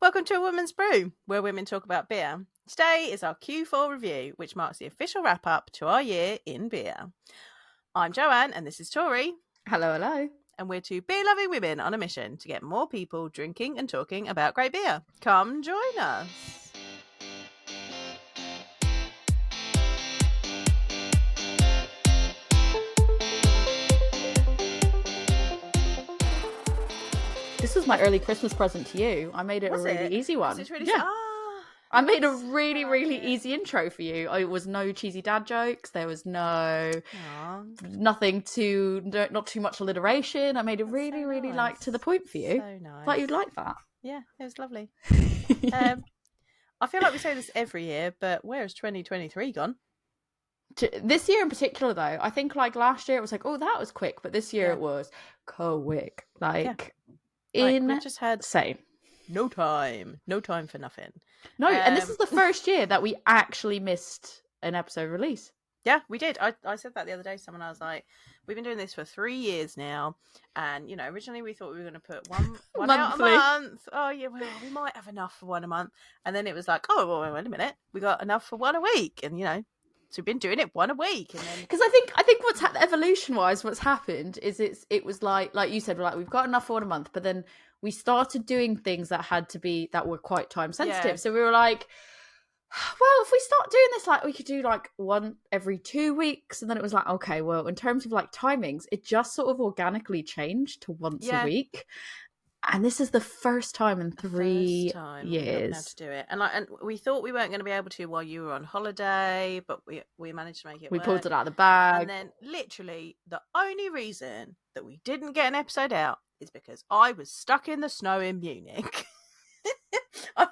Welcome to A Woman's Brew, where women talk about beer. Today is our Q4 review, which marks the official wrap-up to our year in beer. I'm Joanne, and this is Tori. Hello, hello. And we're two beer-loving women on a mission to get more people drinking and talking about great beer. Come join us. This was my early Christmas present to you. I made it Was a really easy one. Was it really I made a really easy intro for you. It was no cheesy dad jokes. There was not too much alliteration. I made it really like to the point for you. So nice. Thought you'd like that. Yeah, it was lovely. I feel like we say this every year, but where has 2023 gone? This year in particular, though, I think like last year it was like, oh, that was quick, but this year it was quick. We just had same. No time for nothing. No, and this is the first year that we actually missed an episode release. Yeah, we did. I said that the other day to someone. I was like, we've been doing this for 3 years now, and originally we thought we were going to put one out a month. Oh yeah, well, we might have enough for one a month, and then it was like, oh well, wait a minute, we got enough for one a week, and so we've been doing it one a week, and then because I think what's evolution wise, what's happened is it was like you said, we've got enough for one a month, but then we started doing things that were quite time sensitive. Yeah. So we were like, well, if we start doing this, we could do one every 2 weeks, and then it was like, okay, well, in terms of timings, it just sort of organically changed to once a week. And this is the first time in 3 years we've been able to do it. And we thought we weren't going to be able to while you were on holiday, but we managed to make it work. We pulled it out of the bag. And then literally the only reason that we didn't get an episode out is because I was stuck in the snow in Munich. I'm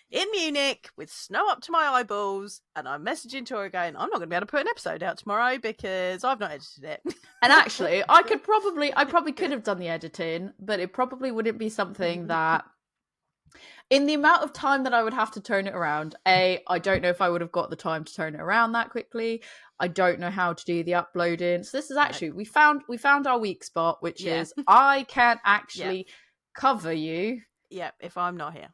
in Munich with snow up to my eyeballs, and I'm messaging Tori going, I'm not going to be able to put an episode out tomorrow because I've not edited it. And actually, I probably could have done the editing, but it probably wouldn't be something that, in the amount of time that I would have to turn it around, I don't know if I would have got the time to turn it around that quickly. I don't know how to do the uploading. So this is actually, we found our weak spot, which is I can't actually cover you. Yeah, if I'm not here.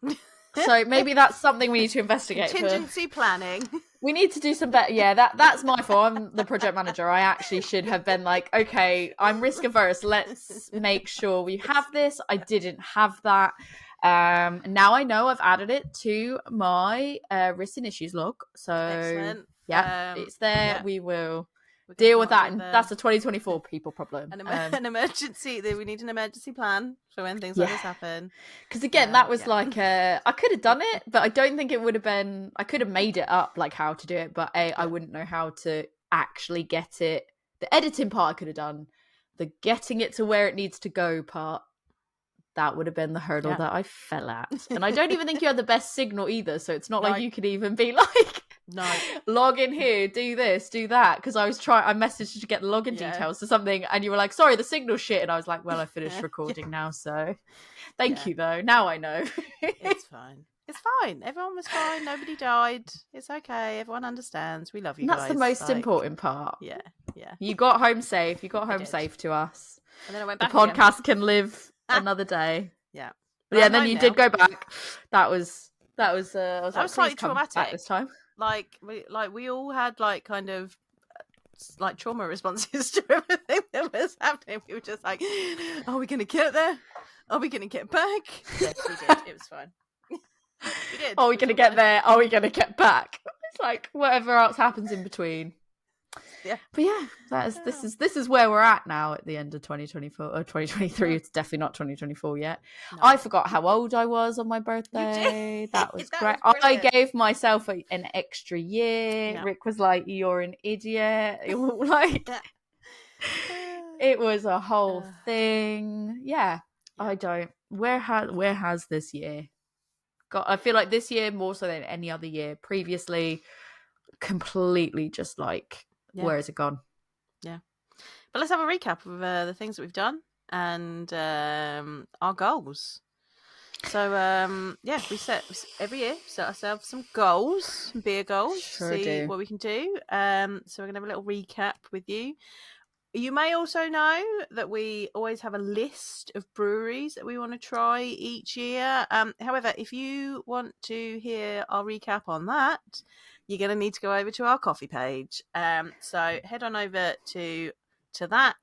So maybe that's something we need to investigate. Contingency planning. We need to do some better. Yeah, that's my fault. I'm the project manager. I actually should have been like, okay, I'm risk averse. Let's make sure we have this. I didn't have that. Now I know I've added it to my risks and issues log. So excellent. It's there. Yeah. We will deal with that, and that's a 2024 people problem. An emergency. We need an emergency plan for when things like this happen. Because again, that was I could have done it, but I don't think it would have been. I could have made it up how to do it, but I wouldn't know how to actually get it. The editing part I could have done. The getting it to where it needs to go part, that would have been the hurdle that I fell at. And I don't even think you had the best signal either, so it's not like you could even be like, no, log in here, do this, do that. Because I messaged you to get the login details to something, and you were like, sorry, the signal's shit. And I was like, well, I finished recording now, so thank you though. Now I know. It's fine. It's fine. Everyone was fine. Nobody died. It's okay. Everyone understands. We love you guys. That's the most important part. Yeah. You got home safe. You got home safe to us. And then I went back. The podcast can live another day. Yeah. But yeah, then you did go back. That was slightly traumatic at this time. We all had kind of trauma responses to everything that was happening. We were just like, are we going to get there? Are we going to get back? Yes, we did. It was fine. We did. Are we going to get there? Are we going to get back? It's like whatever else happens in between. Yeah. But yeah, this is where we're at now at the end of 2024 or 2023. It's definitely not 2024 yet. No. I forgot how old I was on my birthday. That was great. I gave myself an extra year. Yeah. Rick was like, "You're an idiot." It was a whole thing. Yeah. I don't. Where has this year got? I feel like this year more so than any other year previously, completely just where has it gone? Yeah. But let's have a recap of the things that we've done and our goals. So, we set every year, set ourselves some goals, some beer goals, see what we can do. So we're going to have a little recap with you. You may also know that we always have a list of breweries that we want to try each year. However, if you want to hear our recap on that, you're going to need to go over to our coffee page. So head on over to that.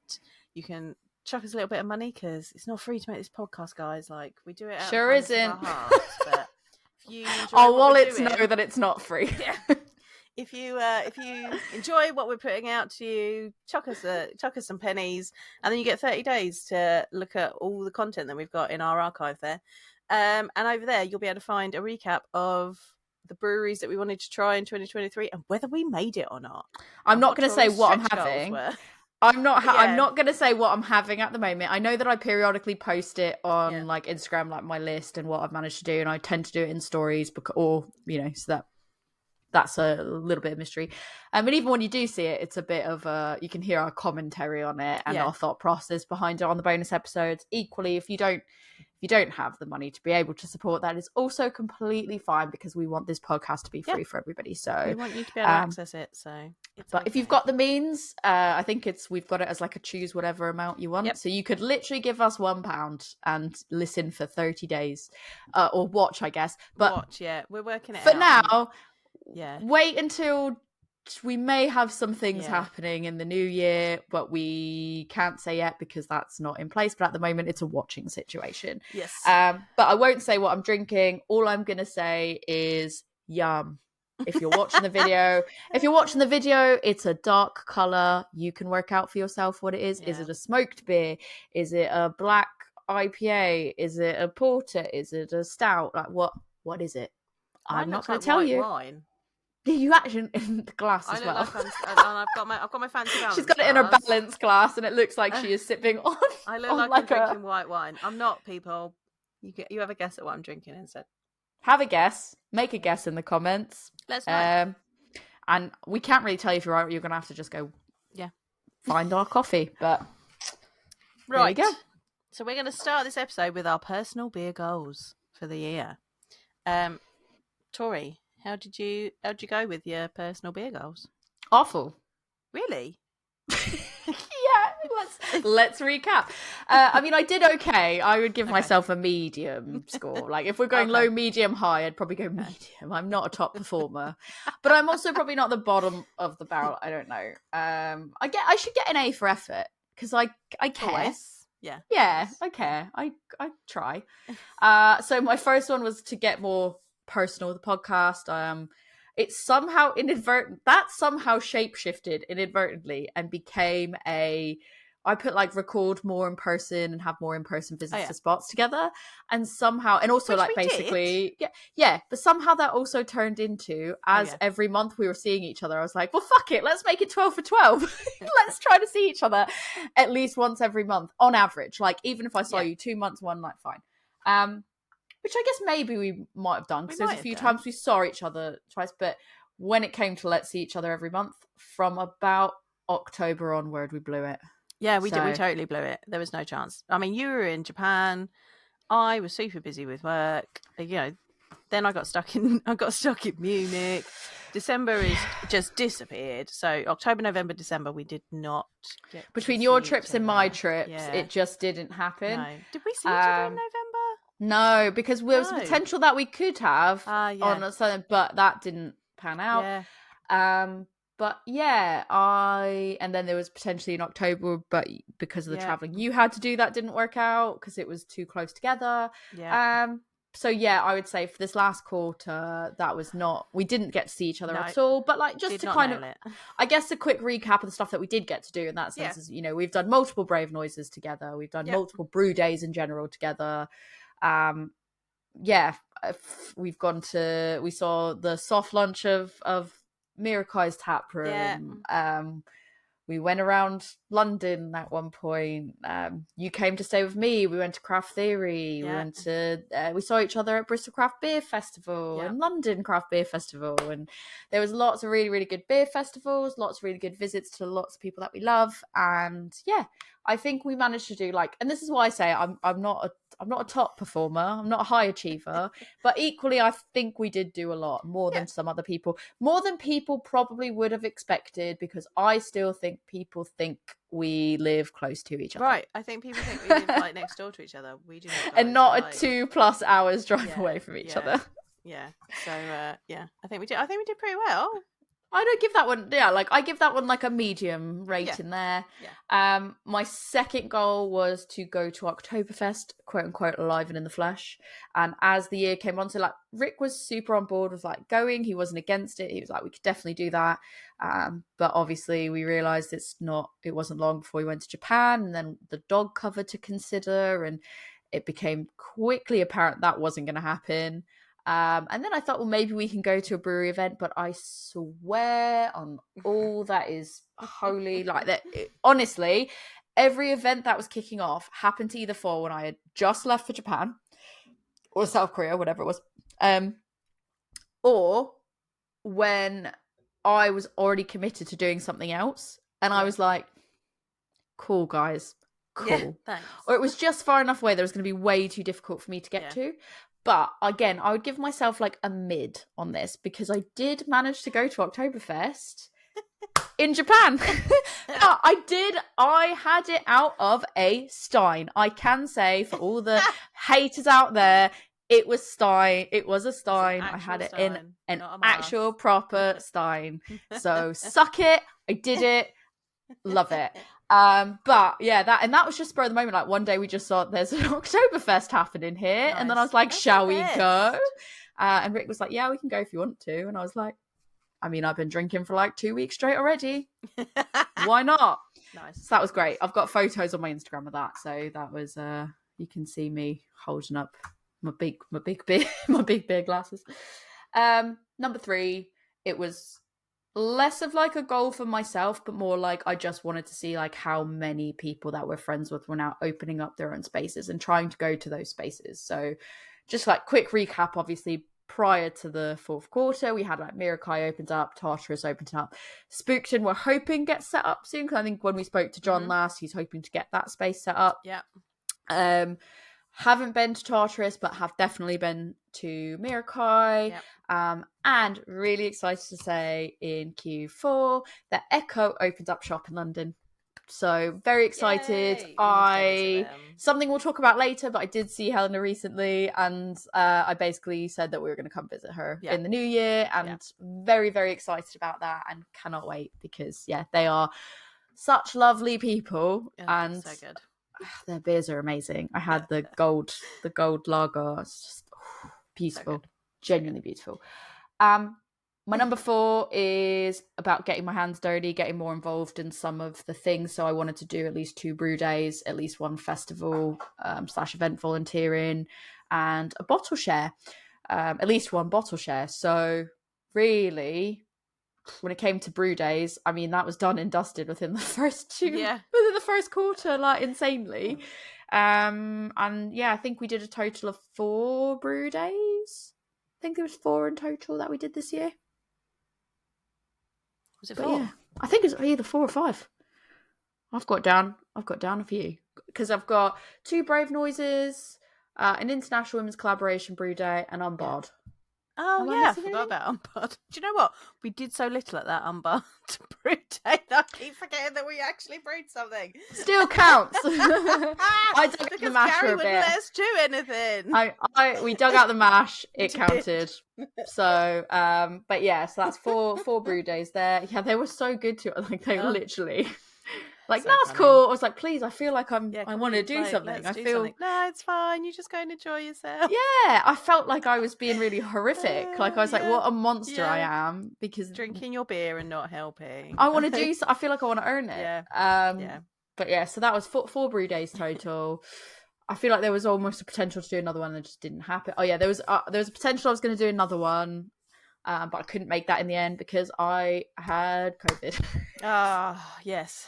You can chuck us a little bit of money because it's not free to make this podcast, guys. Like, we do it out of the Sure kindness of isn't. our hearts. But if you enjoy Our what we're wallets doing, know that it's not free. yeah. If you enjoy what we're putting out to you, chuck us some pennies, and then you get 30 days to look at all the content that we've got in our archive there. And over there, you'll be able to find a recap of the breweries that we wanted to try in 2023 and whether we made it or not. I'm not going to say what I'm Stretch goals having. were. I'm not going to say what I'm having at the moment. I know that I periodically post it on like Instagram, like my list and what I've managed to do, and I tend to do it in stories so that's a little bit of mystery. And even when you do see it, it's a bit of you can hear our commentary on it and our thought process behind it on the bonus episodes. Equally, if you don't have the money to be able to support that, is also completely fine, because we want this podcast to be free for everybody. So we want you to be able to access it. So if you've got the means, I think we've got it as like a choose whatever amount you want. So you could literally give us £1 and listen for 30 days, or watch, I guess. But we're working it for out. Now, Yeah. Wait until we may have some things happening in the new year, but we can't say yet because that's not in place. But at the moment, it's a watching situation. Yes. But I won't say what I'm drinking. All I'm going to say is yum. If you're watching the video, it's a dark color. You can work out for yourself what it is. Yeah. Is it a smoked beer? Is it a black IPA? Is it a porter? Is it a stout? Like what is it? I'm not going to tell you. Wine. You actually in the glass as well. Like I've got my fancy balance. She's got it in her balance glass, and it looks like she is sipping on. I look like I'm drinking white wine. I'm not, people. You have a guess at what I'm drinking instead. Have a guess. Make a guess in the comments. Let's know. And we can't really tell you if you're right. You're going to have to just go. Find our coffee. But right. There we go. So we're going to start this episode with our personal beer goals for the year. Tori, how'd you go with your personal beer goals? Awful. Really? Let's recap. I mean, I did okay. I would give myself a medium score. Like, if we're going low, medium, high, I'd probably go medium. I'm not a top performer, but I'm also probably not the bottom of the barrel. I don't know. I should get an A for effort, because I care. Always. Yeah, I care. I try. So my first one was to get more personal with the podcast. It's somehow somehow shape-shifted inadvertently and became I put like record more in person and have more in-person visits to spots together, and somehow, and also like basically but somehow that also turned into every month we were seeing each other. I was like, well, fuck it, let's make it 12 for 12. Let's try to see each other at least once every month on average. Like, even if I saw you 2 months one night, fine. Which I guess maybe we might have done, because there's a few times we saw each other twice. But when it came to let's see each other every month, from about October onward, we blew it. Yeah, we did. We totally blew it. There was no chance. I mean, you were in Japan. I was super busy with work. Then I got stuck in Munich. December is just disappeared. So October, November, December, we did not get between your trips and my trips. It just didn't happen. No. Did we see each other in November? No, because there was potential that we could have on something, but that didn't pan out. But and then there was potentially in October, but because of the traveling you had to do, that didn't work out because it was too close together. So I would say for this last quarter, that was we didn't get to see each other at all. But like, just to kind of, I guess, a quick recap of the stuff that we did get to do in that sense is, we've done multiple Brave Noises together. We've done multiple brew days in general together. We've gone we saw the soft launch of Miracai's tap room. We went around London at one point. You came to stay with me. We went to Craft Theory. We went to we saw each other at Bristol Craft Beer Festival and London Craft Beer Festival, and there was lots of really, really good beer festivals, lots of really good visits to lots of people that we love. And I think we managed to do and this is why I say I'm not a top performer. I'm not a high achiever, but equally, I think we did do a lot more than some other people, more than people probably would have expected, because I still think people think we live close to each other. Right. I think people think we live like next door to each other. We do not, guys. And not like... a 2+ hours drive away from each other. Yeah. So I think we did pretty well. I don't give that one. Yeah, like I give that one like a medium rating there. Yeah. My second goal was to go to Oktoberfest, quote unquote, alive and in the flesh. And as the year came on, so like Rick was super on board with like going. He wasn't against it. He was like, we could definitely do that. But obviously we realised it wasn't long before we went to Japan, and then the dog cover to consider, and it became quickly apparent that wasn't going to happen. And then I thought, well, maybe we can go to a brewery event, but I swear on all that is holy, like that. Honestly, every event that was kicking off happened to either fall when I had just left for Japan or South Korea, whatever it was, or when I was already committed to doing something else, and I was like, cool, guys, cool. Yeah, thanks. Or it was just far enough away that it was going to be way too difficult for me to get to. But again, I would give myself like a mid on this, because I did manage to go to Oktoberfest in Japan. I did. I had it out of a stein. I can say, for all the haters out there, it was stein. It was a stein. I had it in an actual proper stein. So suck it. I did it. Love it. But yeah, that was just spur of the moment. Like one day we just saw there's an Oktoberfest happening here, and then I was like, shall we go? And Rick was like, yeah, we can go if you want to. And I was like, I mean, I've been drinking for like 2 weeks straight already. Why not? Nice. So that was great. I've got photos on my Instagram of that, so that was you can see me holding up my big beer glasses. Number 3, it was less of like a goal for myself, but more like I just wanted to see like how many people that we're friends with were now opening up their own spaces and trying to go to those spaces. So just like quick recap, obviously prior to the fourth quarter, we had like Mirakai opened up, Tartarus opened up, Spookton we're hoping gets set up soon, because I think when we spoke to John last, he's hoping to get that space set up. Haven't been to Tartarus, but have definitely been to Mirakai. And really excited to say in Q4 that Echo opened up shop in London. So very excited. Something we'll talk about later, but I did see Helena recently, and I basically said that we were going to come visit her in the new year, and very, very excited about that, and cannot wait, because they are such lovely people, and so good. Their beers are amazing. I had the gold lager. It's just beautiful, so genuinely beautiful. My number 4 is about getting my hands dirty, getting more involved in some of the things. So I wanted to do at least 2 brew days, at least 1 festival / event volunteering, and a bottle share, at least 1 bottle share. So really, when it came to brew days, I mean, that was done and dusted within the first within the first quarter, like insanely. And I think we did a total of 4 brew days. I think there was 4 in total that we did this year. Was it 4? Yeah, I think it's either 4 or 5. I've got down a few, because I've got 2 Brave Noises, an International Women's Collaboration brew day, and Unbarred. Oh, I forgot about Unbarred. Do you know what? We did so little at that Unbarred brew day that I keep forgetting that we actually brewed something. Still counts. I dug out the mash Gary for a bit. wouldn't let us do anything. We dug out the mash. It counted. So, but yeah, so that's 4 brew days there. Yeah, they were so good to it. Like they were literally. Like, so that's funny. Cool. I was like, please, I feel like I want to do something. I feel something. No, it's fine. You just go and enjoy yourself. Yeah, I felt like I was being really horrific. Like I was like, what a monster I am, because drinking your beer and not helping. I want to do. I feel like I want to earn it. But yeah, so that was 4 brew days total. I feel like there was almost a potential to do another one that just didn't happen. Oh yeah, there was a potential I was going to do another one. But I couldn't make that in the end because I had COVID. Yes.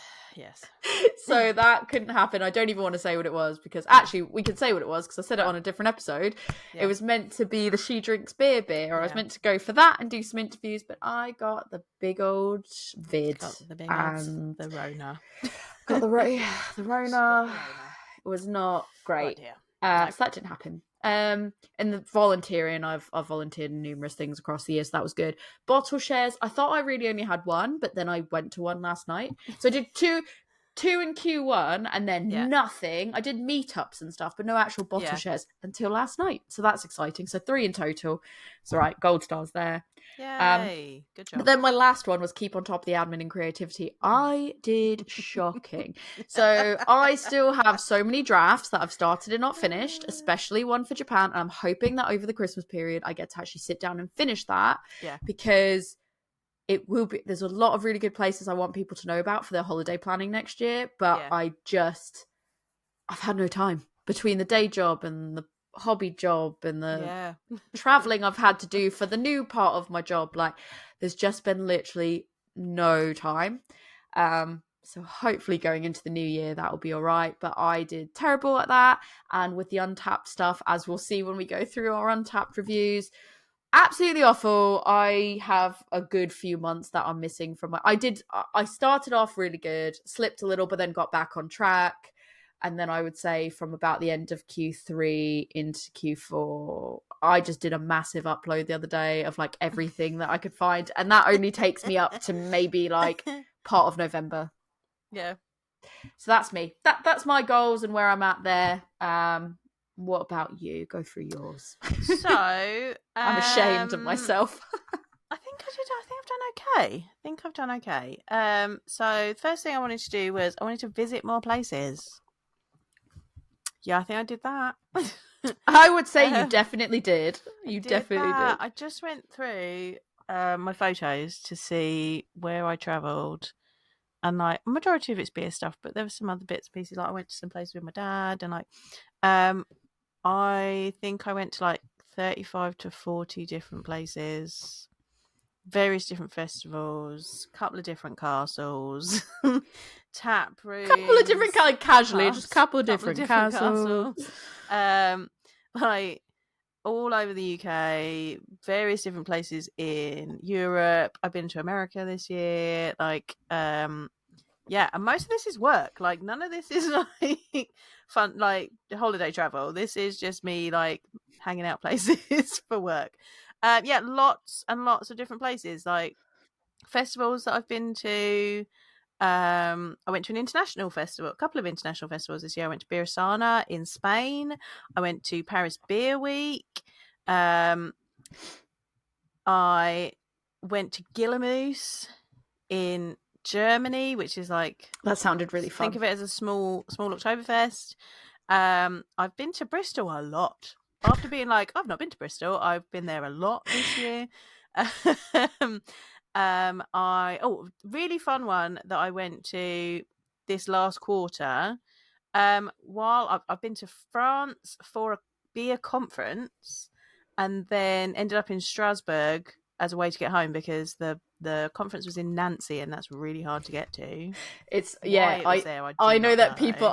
So that couldn't happen. I don't even want to say what it was, because actually we could say what it was, because I said it on a different episode. It was meant to be the She Drinks Beer. I was meant to go for that and do some interviews, but I got the big old vid. And the Rona. Got the Rona. It was not great. So that didn't happen. And the volunteering, I've volunteered in numerous things across the years. So that was good. Bottle shares, I thought I really only had one, but then I went to one last night. So I did two in Q1 and then nothing. I did meetups and stuff, but no actual bottle shares until last night. So that's exciting. So 3 in total. It's all right. Gold stars there. Yay. Good job. But then my last one was keep on top of the admin and creativity. I did shocking. So I still have so many drafts that I've started and not finished, especially one for Japan. And I'm hoping that over the Christmas period, I get to actually sit down and finish that. Yeah. Because it will be, there's a lot of really good places I want people to know about for their holiday planning next year. But I've had no time between the day job and the hobby job and the traveling I've had to do for the new part of my job. Like, there's just been literally no time. So hopefully going into the new year, that'll be all right. But I did terrible at that. And with the Untappd stuff, as we'll see when we go through our Untappd reviews, absolutely awful. I have a good few months that I'm missing from I started off really good, slipped a little, but then got back on track. And then I would say from about the end of Q3 into Q4, I just did a massive upload the other day of like everything that I could find. And that only takes me up to maybe like part of November. Yeah. So that's me. That's my goals and where I'm at there. What about you? Go through yours. So I'm ashamed of myself. I think I've done okay. So the first thing I wanted to do was I wanted to visit more places. Yeah, I think I did that. I would say you definitely did. You definitely did. I just went through my photos to see where I travelled, and like majority of it's beer stuff, but there were some other bits and pieces. Like I went to some places with my dad, and like I think I went to like 35 to 40 different places, various different festivals, couple of different castles, tap rooms, couple of different kind of casually, just couple of different castles. Like all over the UK, various different places in Europe. I've been to America this year. Like, and most of this is work. Like, none of this is like fun, like holiday travel. This is just me like hanging out places for work. Lots and lots of different places, like festivals that I've been to. I went to an international festival, a couple of international festivals this year. I went to Beersana in Spain. I went to Paris Beer Week. I went to Guillemuse in Germany, which is like, that sounded really fun. Think of it as a small Oktoberfest. I've been to Bristol a lot. After being like, I've not been to Bristol, I've been there a lot this year. Really fun one that I went to this last quarter. While I've been to France for a beer conference, and then ended up in Strasbourg as a way to get home because the conference was in Nancy, and that's really hard to get to. I know that people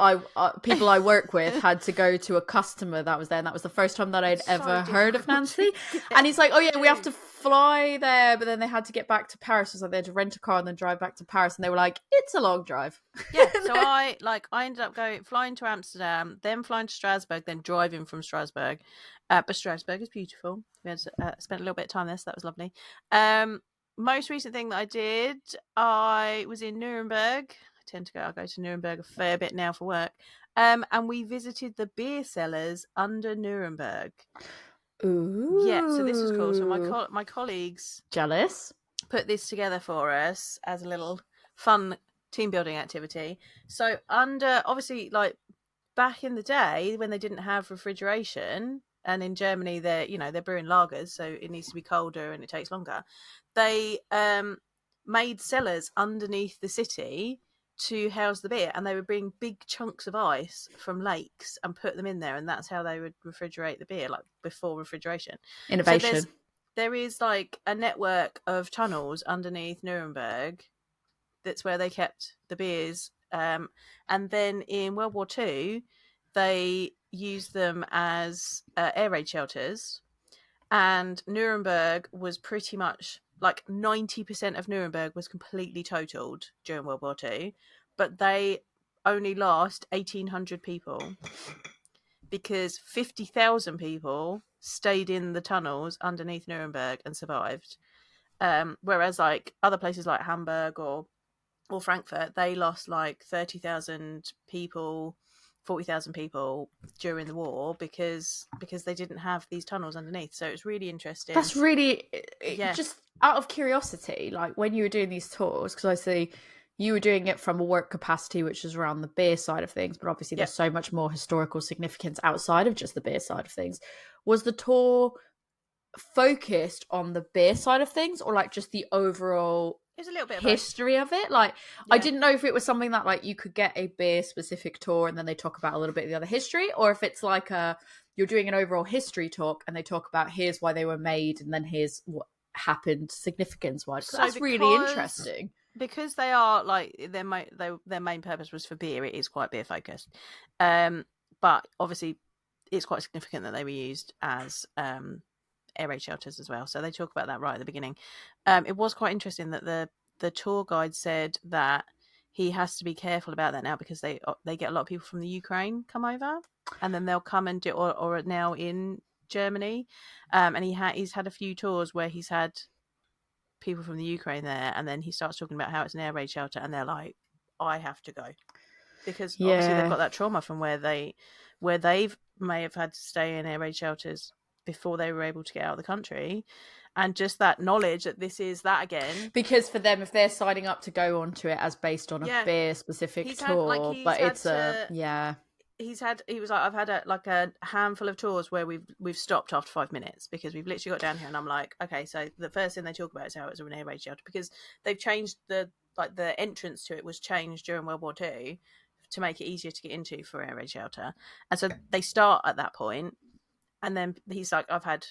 I work with had to go to a customer that was there, and that was the first time that I'd ever heard of Nancy. And he's like, "Oh yeah, we have to fly there," but then they had to get back to Paris, so they had to rent a car and then drive back to Paris, and they were like, "It's a long drive." Yeah, so I ended up flying to Amsterdam, then flying to Strasbourg, then driving from Strasbourg. But Strasbourg is beautiful. We had spent a little bit of time there, so that was lovely. Most recent thing that I did, I was in Nuremberg. I go to Nuremberg a fair bit now for work. And we visited the beer cellars under Nuremberg. Ooh. Yeah, so this was cool. So my colleagues jealous put this together for us as a little fun team building activity. So obviously, like back in the day when they didn't have refrigeration, and in Germany they're brewing lagers, so it needs to be colder and it takes longer. They made cellars underneath the city to house the beer, and they would bring big chunks of ice from lakes and put them in there, and that's how they would refrigerate the beer, like before refrigeration. Innovation. So there is like a network of tunnels underneath Nuremberg. That's where they kept the beers. And then in World War II, they used them as air raid shelters. And Nuremberg was pretty much like 90% of Nuremberg was completely totaled during World War II. But they only lost 1,800 people because 50,000 people stayed in the tunnels underneath Nuremberg and survived. Whereas like other places like Hamburg or Frankfurt, they lost like 30,000 people, 40,000 people during the war because they didn't have these tunnels underneath. So it's really interesting. That's really just out of curiosity, like when you were doing these tours, because I see you were doing it from a work capacity, which is around the beer side of things, but obviously there's so much more historical significance outside of just the beer side of things. Was the tour focused on the beer side of things, or like just the overall It's a little bit history of it? Like, I didn't know if it was something that like you could get a beer specific tour and then they talk about a little bit of the other history, or if it's like you're doing an overall history talk and they talk about here's why they were made and then here's what happened significance wise. So that's really interesting. Because they are like their main purpose was for beer. It is quite beer focused, but obviously it's quite significant that they were used as air raid shelters as well. So they talk about that right at the beginning. It was quite interesting that the tour guide said that he has to be careful about that now because they get a lot of people from the Ukraine come over, and then they'll come and do or now in Germany, and he's had a few tours where he's had people from the Ukraine there, and then he starts talking about how it's an air raid shelter, and they're like, I have to go, because obviously they've got that trauma from where they've may have had to stay in air raid shelters before they were able to get out of the country, and just that knowledge that this is that again. Because for them, if they're signing up to go onto it as based on a beer specific tour, he was like, I've had a handful of tours where we've stopped after 5 minutes because we've literally got down here, and I'm like, okay, so the first thing they talk about is how it's an air raid shelter, because they've changed the entrance to it was changed during World War II to make it easier to get into for air raid shelter, and so they start at that point, and then he's like, I've had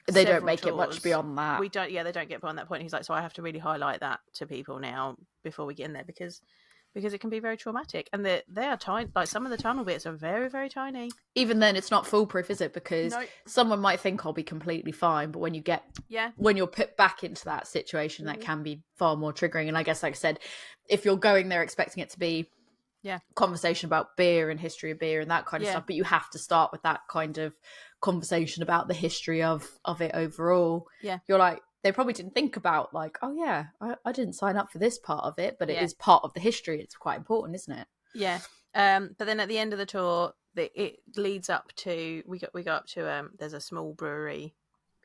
they don't make tours. it much beyond that. They don't get beyond that point. He's like, so I have to really highlight that to people now before we get in there because it can be very traumatic, and they are tiny. Like some of the tunnel bits are very, very tiny. Even then, it's not foolproof, is it? Because someone might think I'll be completely fine, but when you're put back into that situation, that can be far more triggering. And I guess, like I said, if you're going there expecting it to be conversation about beer and history of beer and that kind of stuff, but you have to start with that kind of conversation about the history of it overall. You're like, they probably didn't think about like, oh yeah, I didn't sign up for this part of it, but it is part of the history. It's quite important, isn't it? But then at the end of the tour, it leads up to we go up to there's a small brewery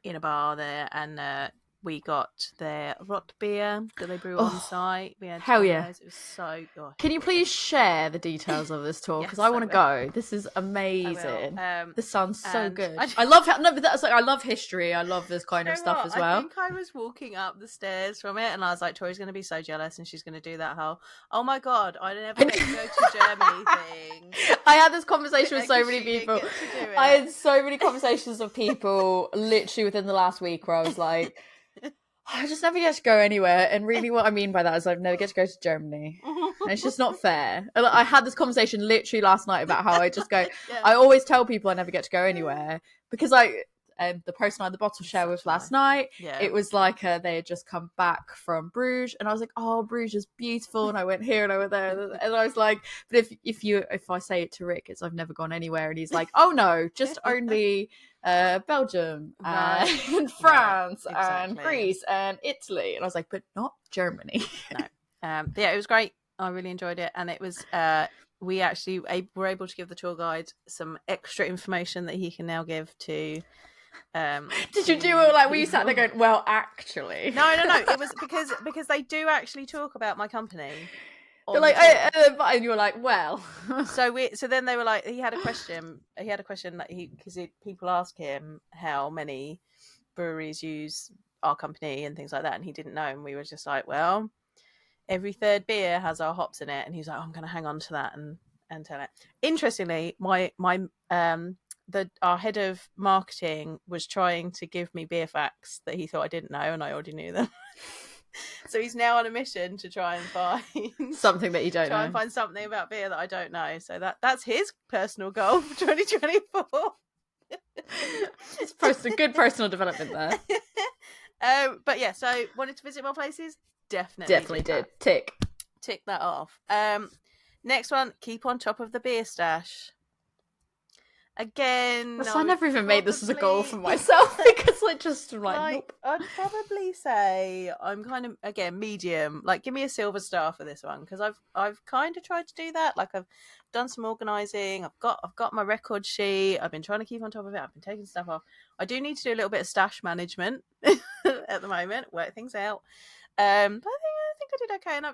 in a bar there, and we got their rot beer that they brew on site. We had hell yeah, it was so good. Can you please share the details of this tour, because I want to go? This is amazing. This sounds so good. I love but that's like, I love history. I love this kind of stuff as well. I think I was walking up the stairs from it, and I was like, Tori's going to be so jealous, and she's going to do that whole, oh my god, I never get to go to Germany thing. I had this conversation with so many people. I had so many conversations with people literally within the last week where I was like, I just never get to go anywhere, and really what I mean by that is I've never get to go to Germany, and it's just not fair. I had this conversation literally last night about how I just go, I always tell people I never get to go anywhere, because the person I had the bottle share with last night, it was like they had just come back from Bruges, and I was like, oh, Bruges is beautiful, and I went here and I went there, and I was like, but if I say it to Rick, it's I've never gone anywhere, and he's like, oh no, just only Belgium and France and Greece and Italy, and I was like, but not Germany. No. But yeah, it was great. I really enjoyed it, and it was we actually were able to give the tour guide some extra information that he can now give to did you do it like were you sat there going, well actually no it was because they do actually talk about my company. They're like, and you were like, well. so then they were like, he had a question that because people ask him how many breweries use our company and things like that, and he didn't know, and we were just like, well, every third beer has our hops in it, and he's like, oh, I'm going to hang on to that and tell it. Interestingly, our head of marketing was trying to give me beer facts that he thought I didn't know, and I already knew them. So he's now on a mission to try and find something that you don't know. Try and find something about beer that I don't know. So that's his personal goal for 2024. It's good personal development there. But yeah, so wanted to visit more places? Definitely did. Tick that off. Next one, keep on top of the beer stash. Again, I never even made this as a goal for myself because I just like nope. I'd probably say I'm kind of again medium. Like, give me a silver star for this one because I've kind of tried to do that. Like, I've done some organising. I've got my record sheet. I've been trying to keep on top of it. I've been taking stuff off. I do need to do a little bit of stash management at the moment, work things out. But I think I did okay, and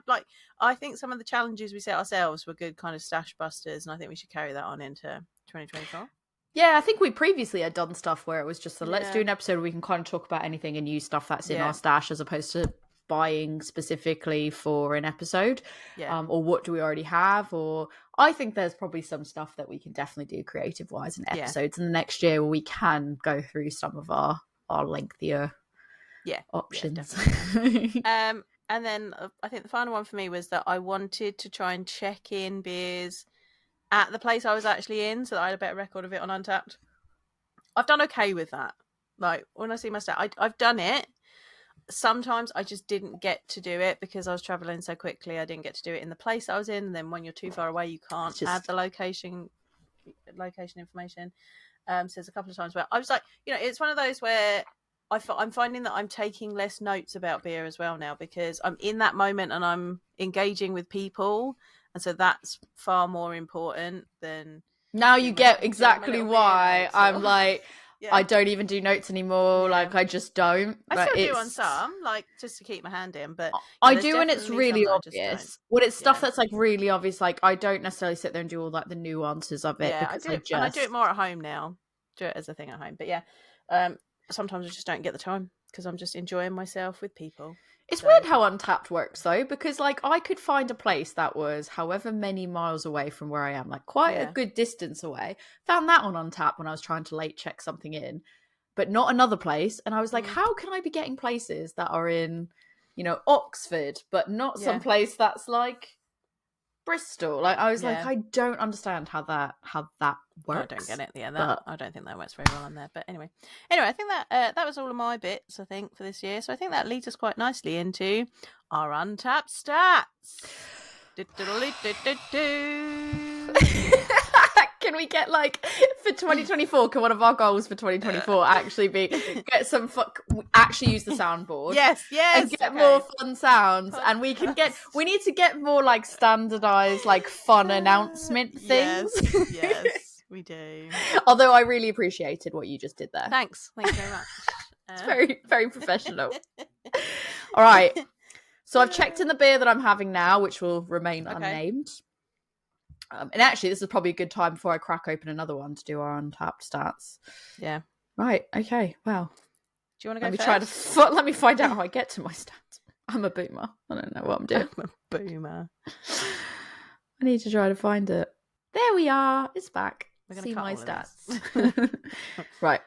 I think some of the challenges we set ourselves were good kind of stash busters, and I think we should carry that on into 2024. Yeah, I think we previously had done stuff where it was just let's do an episode where we can kind of talk about anything and use stuff that's in our stash as opposed to buying specifically for an episode. Or what do we already have? Or I think there's probably some stuff that we can definitely do creative wise in episodes in the next year where we can go through some of our lengthier options. Yeah, and then I think the final one for me was that I wanted to try and check in beers at the place I was actually in so that I had a better record of it on Untappd. I've done okay with that. Like, when I see my stat, I've done it. Sometimes I just didn't get to do it because I was traveling so quickly. I didn't get to do it in the place I was in. And then when you're too far away, you can't add the location information. So there's a couple of times where I was like, it's one of those where I'm finding that I'm taking less notes about beer as well now because I'm in that moment and I'm engaging with people. And so that's far more important than... Now you get exactly why I'm like, I don't even do notes anymore. Like, I just don't. I still do on some, like, just to keep my hand in. But I do when it's really obvious. When it's stuff that's, like, really obvious, like, I don't necessarily sit there and do all, like, the nuances of it. Yeah, and I do it more at home now. Do it as a thing at home. But, yeah, sometimes I just don't get the time because I'm just enjoying myself with people. It's weird how Untappd works, though, because, like, I could find a place that was however many miles away from where I am, like, quite a good distance away. Found that on Untappd when I was trying to late check something in, but not another place. And I was like, how can I be getting places that are in, Oxford, but not some place that's, like, Bristol? Like, I was like, I don't understand how that works. I don't get it. Yeah, I don't think that works very well on there. But anyway, I think that was all of my bits, I think, for this year. So I think that leads us quite nicely into our Untappd Stats. Can we get, like, for 2024, can one of our goals for 2024 actually be actually use the soundboard? Yes. And get more fun sounds. And we need to get more, like, standardized, like, fun announcement things. Yes, we do. Although I really appreciated what you just did there. Thank you very much. It's very, very professional. All right. So I've checked in the beer that I'm having now, which will remain unnamed. And actually, this is probably a good time before I crack open another one to do our Untappd stats. Yeah. Right. Okay. Well, do you want to go first? Let me find out how I get to my stats. I'm a boomer. I don't know what I'm doing. I'm a boomer. I need to try to find it. There we are. It's back. See my stats. Right.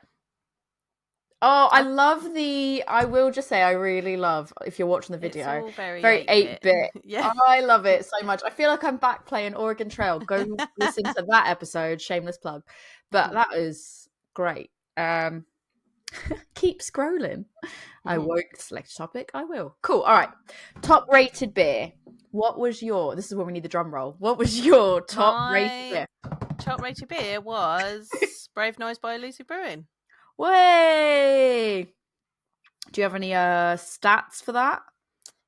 Oh, I will just say I really love, if you're watching the video, it's all very 8-bit. Yeah. I love it so much. I feel like I'm back playing Oregon Trail. Go listen to that episode, shameless plug. But that is great. Keep scrolling. I won't select a topic. I will. Cool. All right. Top rated beer. What was this is when we need the drum roll. What was your top rated beer? Top rated beer was Brave Noise by Elusive Brewing. Way! Do you have any stats for that?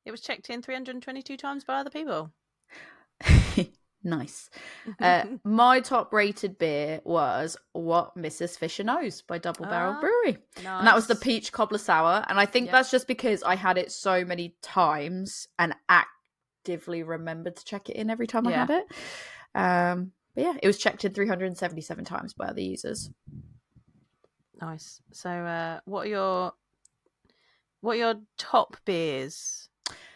It was checked in 322 times by other people. Nice. My top rated beer was What Mrs. Fisher Knows by Double Barrel Brewery. Nice. And that was the peach cobbler sour. And I think that's just because I had it so many times and actively remembered to check it in every time I had it. But yeah, it was checked in 377 times by other users. Nice. So, what are your top beers?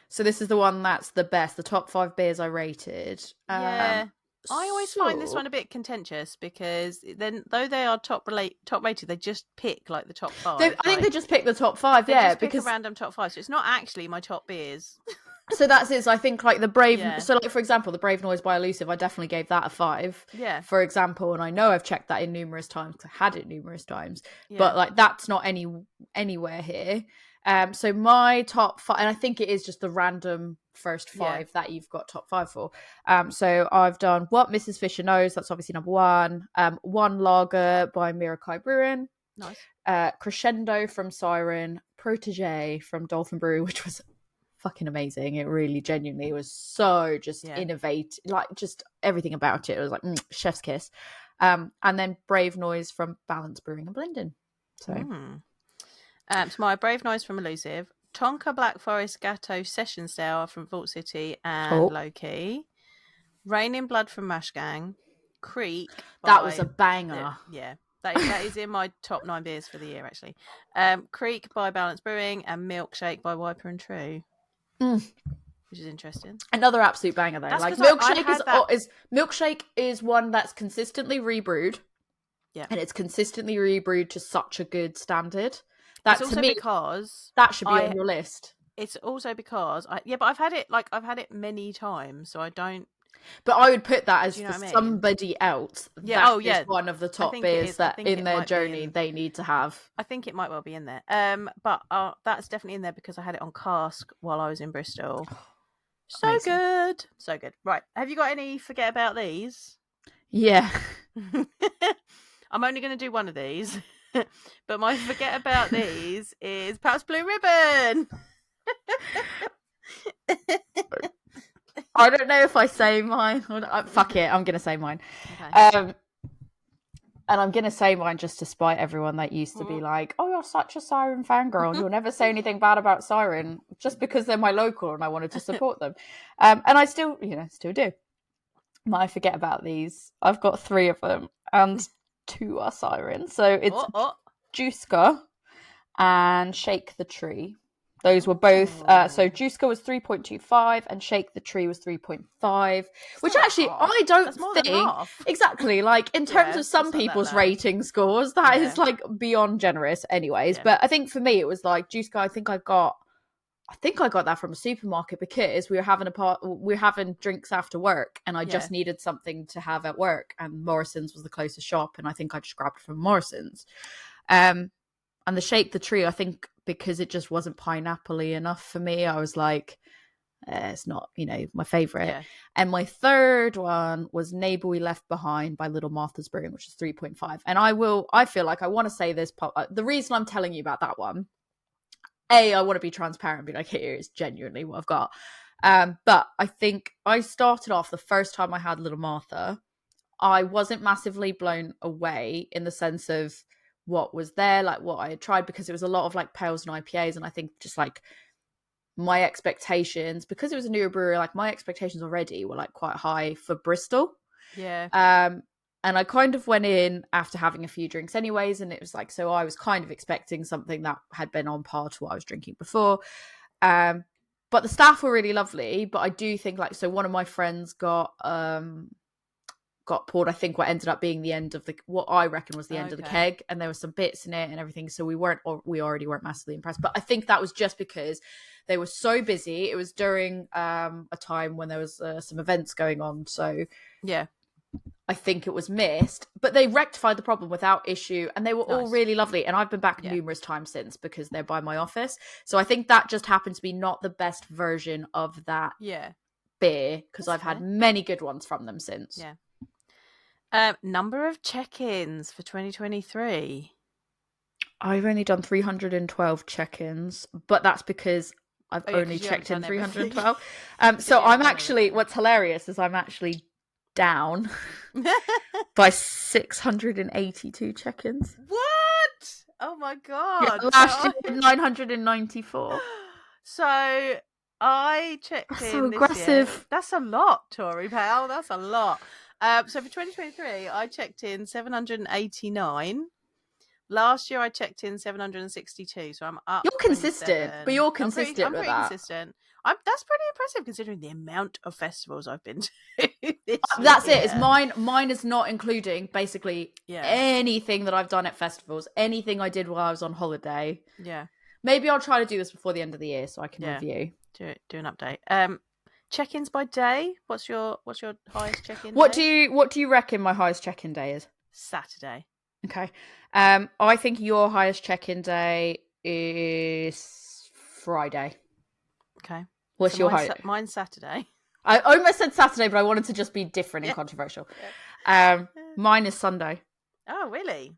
So this is the one that's the best. The top 5 beers I rated. I always find this one a bit contentious because then, though they are top rated, they just pick like the top 5. I think they just pick the top 5. They just pick a random top 5. So it's not actually my top beers. So that's it. So I think like the Brave. Yeah. So like for example, the Brave Noise by Elusive, I definitely gave that a 5. Yeah. For example, and I know I've checked that in numerous times because I had it numerous times. Yeah. But like that's not anywhere here. So my top 5, and I think it is just the random first 5 that you've got top 5 for. So I've done What Mrs. Fisher Knows. That's obviously number 1. One Lager by Mirakai Brewing. Nice. Crescendo from Siren. Protege from Dolphin Brew, which was fucking amazing. It really genuinely was so just innovate, like just everything about it. It was like chef's kiss. And then Brave Noise from Balance Brewing and Blending. So so my Brave Noise from Elusive, Tonka Black Forest Gatto Session Style from Vault City and Loki, Rain in Blood from Mash Gang, Creek. That was a banger. That is in my top 9 beers for the year, actually. Creek by Balance Brewing and Milkshake by Wiper and True. Which is interesting. Another absolute banger though. That's like Milkshake is one that's consistently rebrewed. Yeah. And it's consistently rebrewed to such a good standard. That's also because that should be on your list. It's also because but I've had it many times, so I don't. But I would put that as for somebody else. Yeah, is one of the top beers that in their journey they need to have. I think it might well be in there. But that's definitely in there because I had it on cask while I was in Bristol. So amazing. So good. Right, have you got any forget about these? Yeah. I'm only going to do one of these, but my forget about these is Pabst Blue Ribbon. I don't know if I say mine. Fuck it, I'm going to say mine. Okay. And I'm going to say mine just to spite everyone that used to be like, oh, you're such a Siren fangirl and you'll never say anything bad about Siren just because they're my local and I wanted to support them. And I still do. My forget about these. I've got 3 of them and 2 are Siren. So it's Juiceca and Shake the Tree. Those were both. So Juiceca was 3.25 and Shake the Tree was 3.5, which actually I don't think exactly like in terms of some people's rating scores. That is like beyond generous, anyways. But I think for me it was like Juiceca. I think I got that from a supermarket because we were having drinks after work, and I just needed something to have at work, and Morrison's was the closest shop, and I think I just grabbed it from Morrison's. And the Shake the Tree, I think, because it just wasn't pineapple-y enough for me, I was like, it's not, my favourite. Yeah. And my third one was Neighbour We Left Behind by Little Martha's Brewing, which is 3.5. And I feel like I want to say this, the reason I'm telling you about that one, I want to be transparent and be like, here is genuinely what I've got. But I think I started off the first time I had Little Martha, I wasn't massively blown away in the sense of what was there, like what I had tried, because it was a lot of like pales and IPAs, and I think just like my expectations, because it was a newer brewery, like my expectations already were like quite high for Bristol. Yeah. And I kind of went in after having a few drinks anyways, and it was like, so I was kind of expecting something that had been on par to what I was drinking before. But the staff were really lovely, but I do think like, so one of my friends got poured, I think, what ended up being the end of what I reckon was the end of the keg, and there were some bits in it and everything, so we already weren't massively impressed. But I think that was just because they were so busy. It was during a time when there was some events going on, so yeah, I think it was missed, but they rectified the problem without issue, and they were all really lovely, and I've been back numerous times since because they're by my office, so I think that just happened to be not the best version of that beer, because I've had many good ones from them since. Number of check-ins for 2023. I've only done 312 check-ins, but that's because I've only checked in 312. So I'm actually, what's hilarious is I'm actually down by 682 check-ins. What? Oh my god! Last year, 994. So I checked in. So aggressive. Year. That's a lot, Tori pal. That's a lot. So for 2023, I checked in 789. Last year, I checked in 762. So I'm up. You're consistent, but you're consistent. I'm pretty consistent. That's pretty impressive considering the amount of festivals I've been to. That's it. It's mine. Mine is not including basically anything that I've done at festivals. Anything I did while I was on holiday. Yeah. Maybe I'll try to do this before the end of the year so I can review. Do an update. Check-ins by day. What's your highest check-in What day? do you reckon my highest check-in day is? Saturday. Okay. I think your highest check-in day is Friday. Okay. What's your highest? Mine's Saturday. I almost said Saturday, but I wanted to just be different and controversial. Mine is Sunday. Oh, really?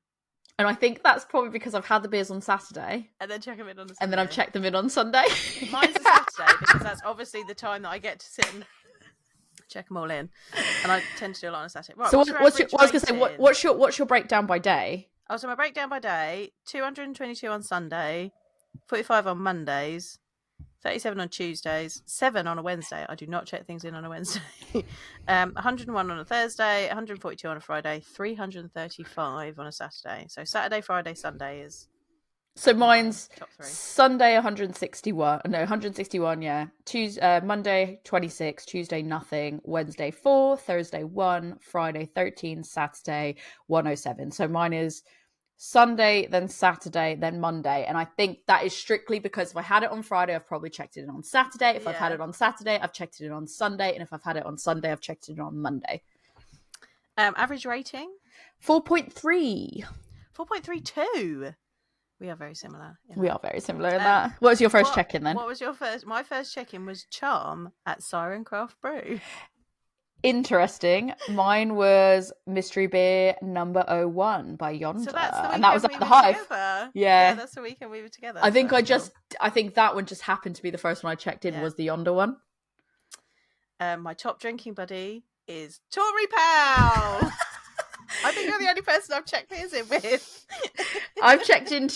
And I think that's probably because I've had the beers on Saturday. And then check them in on Sunday. And then I've checked them in on Sunday. Mine's a Saturday because that's obviously the time that I get to sit and check them all in. And I tend to do a lot on a Saturday. Right, so what's your breakdown by day? Oh, so my breakdown by day, 222 on Sunday, 45 on Mondays, 37 on Tuesdays, 7 on a Wednesday. I do not check things in on a Wednesday. 101 on a Thursday, 142 on a Friday, 335 on a Saturday. So Saturday, Friday, Sunday is... So mine's top 3. Sunday 161. No, 161, yeah. Tuesday, Monday 26, Tuesday nothing, Wednesday 4, Thursday 1, Friday 13, Saturday 107. So mine is Sunday, then Saturday, then Monday. And I think that is strictly because if I had it on Friday, I've probably checked it in on Saturday. If I've had it on Saturday, I've checked it in on Sunday. And if I've had it on Sunday, I've checked it in on Monday. Average rating? 4.3. 4.32. We are very similar. We are very similar in that. What was your first check-in then? What was your first? My first check-in was Charm at Siren Craft Brew. Interesting. Mine was Mystery Beer number 01 by Yonder. So that's the weekend and that was at we the were Hive. Together. Yeah, that's the weekend we were together. I think I think that one just happened to be the first one I checked in was the Yonder one. My top drinking buddy is Tori Powell. I think you're the only person I've checked beers in with. I've checked in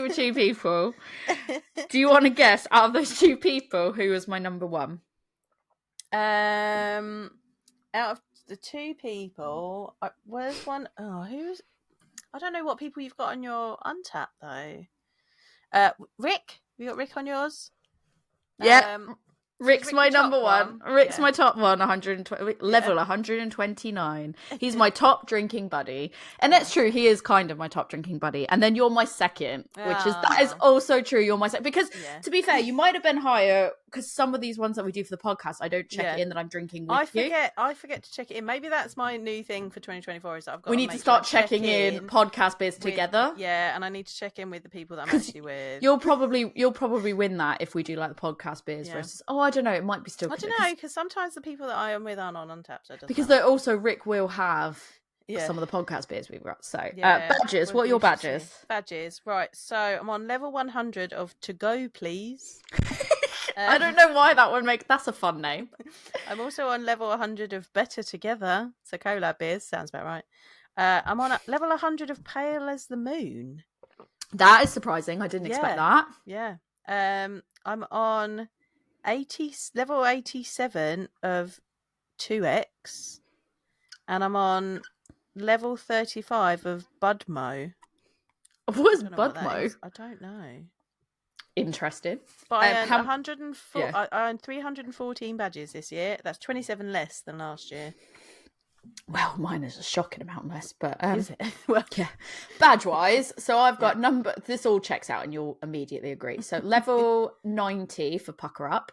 with 2 people. Do you want to guess out of those 2 people who was my number 1? Out of the 2 people, where's one? Oh, who's? I don't know what people you've got on your Untappd though. Rick, you got Rick on yours? Yeah. Rick's Rick my number 1. Rick's my top one, 129. He's my top drinking buddy. And that's true, he is kind of my top drinking buddy. And then you're my second, that is also true. You're my second. Because, to be fair, you might have been higher, because some of these ones that we do for the podcast, I don't check it in that I'm drinking with you. I forget to check it in. Maybe that's my new thing for 2024 is that I've got we need to start checking in podcast beers together. Yeah, and I need to check in with the people that I'm actually with. You'll probably win that if we do like the podcast beers versus, I don't know, it might be still. I don't know, because sometimes the people that I am with aren't on Untappd. So because they're also, Rick will have some of the podcast beers we've got. So, badges, what are your badges? Badges, right. So I'm on level 100 of To Go Please. I don't know why that one that's a fun name. I'm also on level 100 of Better Together. So collab beers, sounds about right. I'm on level 100 of Pale as the Moon. That is surprising. I didn't expect that. Yeah. I'm on level 87 of 2X, and I'm on level 35 of Budmo. What is Budmo? I don't know. Interesting. But I earned 104. I earned 314 badges this year. That's 27 less than last year. Well, mine is a shocking amount less, but is it? Well, yeah. Badge wise, so I've got this all checks out, and you'll immediately agree. So level 90 for Pucker Up.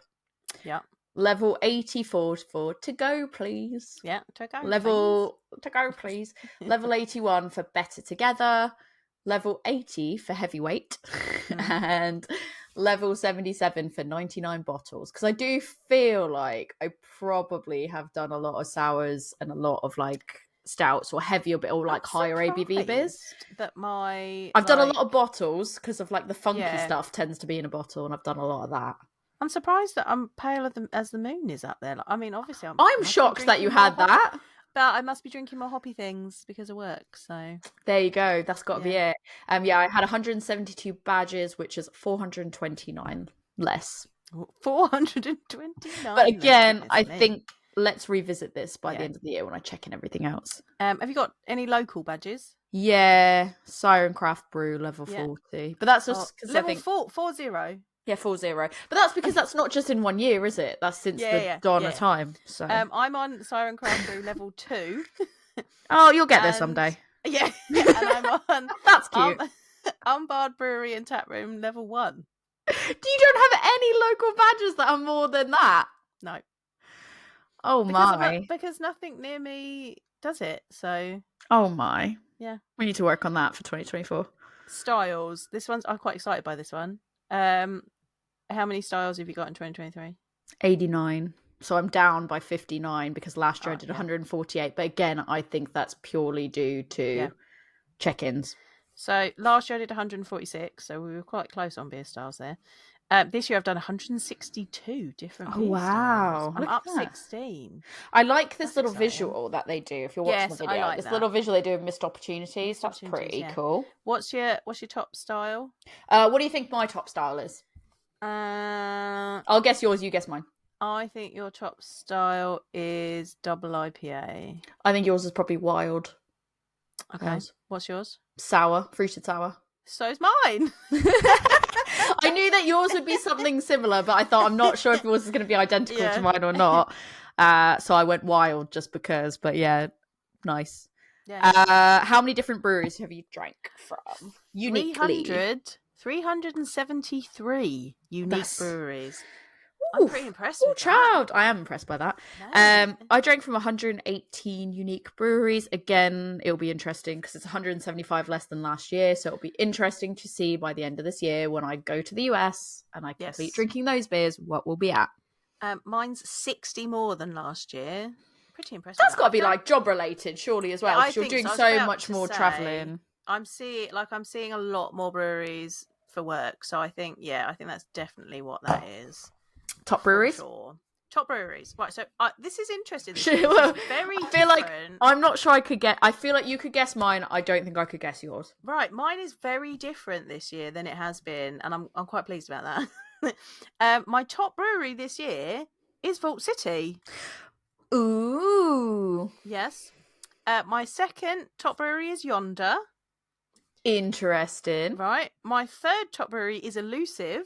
Yeah. Level 84 for To Go Please. Yeah, To Go. To Go Please. Level 81 for Better Together. Level 80 for Heavyweight. And level 77 for 99 bottles. Because I do feel like I probably have done a lot of sours and a lot of like stouts or heavier bit or like higher ABV beers. I've done a lot of bottles because of like the funky stuff tends to be in a bottle, and I've done a lot of that. I'm surprised that I'm Pale as the Moon is up there. Like, I mean, obviously, I'm shocked that you had that. But I must be drinking more hoppy things because of work. So there you go. That's got to be it. I had 172 badges, which is 429 less. 429. But again, I think let's revisit this by the end of the year when I check in everything else. Have you got any local badges? Yeah, Siren Craft Brew level 40. But that's just because level 40. Yeah, 40. But that's because that's not just in 1 year, is it? That's since the dawn of time. So I'm on Siren Craft Brew level 2. Oh, you'll get there someday. Yeah, and I'm on. That's cute. Unbarred Brewery and Tap Room level 1. You don't have any local badges that are more than that? No. Oh my. Because nothing near me does it, so... Oh my. Yeah. We need to work on that for 2024. Styles. I'm quite excited by this one. How many styles have you got in 2023? 89. So I'm down by 59 because last year I did 148. But again, I think that's purely due to check-ins. So last year I did 146, so we were quite close on beer styles there. This year I've done 162 different beer styles. I'm up 16. I like this little visual that they do if you're watching the video. I like this that. little visual they do of missed opportunities. That's pretty cool. What's your top style? What do you think my top style is? I'll guess yours, you guess mine. I think your top style is double IPA. I think yours is probably wild. Okay. Yours. What's yours? Sour, fruited sour. So's mine. I knew that yours would be something similar, but I thought I'm not sure if yours is going to be identical to mine or not. So I went wild just because, but yeah, nice. Yeah. How many different breweries have you drank from? Uniquely? 373 unique breweries. Ooh, I'm pretty impressed with that. I am impressed by that. No. I drank from 118 unique breweries. Again, it'll be interesting because it's 175 less than last year. So it'll be interesting to see by the end of this year when I go to the US and I complete drinking those beers, what we'll be at. Mine's 60 more than last year. Pretty impressed. That's got to be like job related, surely, as well. Because you're doing so much more traveling. I'm seeing a lot more breweries for work. So I think that's definitely what that is. Top breweries? Sure. Top breweries. Right, so this is interesting. This is very I feel like I'm not sure I could get... I feel like you could guess mine. I don't think I could guess yours. Right, mine is very different this year than it has been, and I'm quite pleased about that. My top brewery this year is Vault City. Ooh. Yes. My second top brewery is Yonder. Interesting. Right. My third top brewery is Elusive.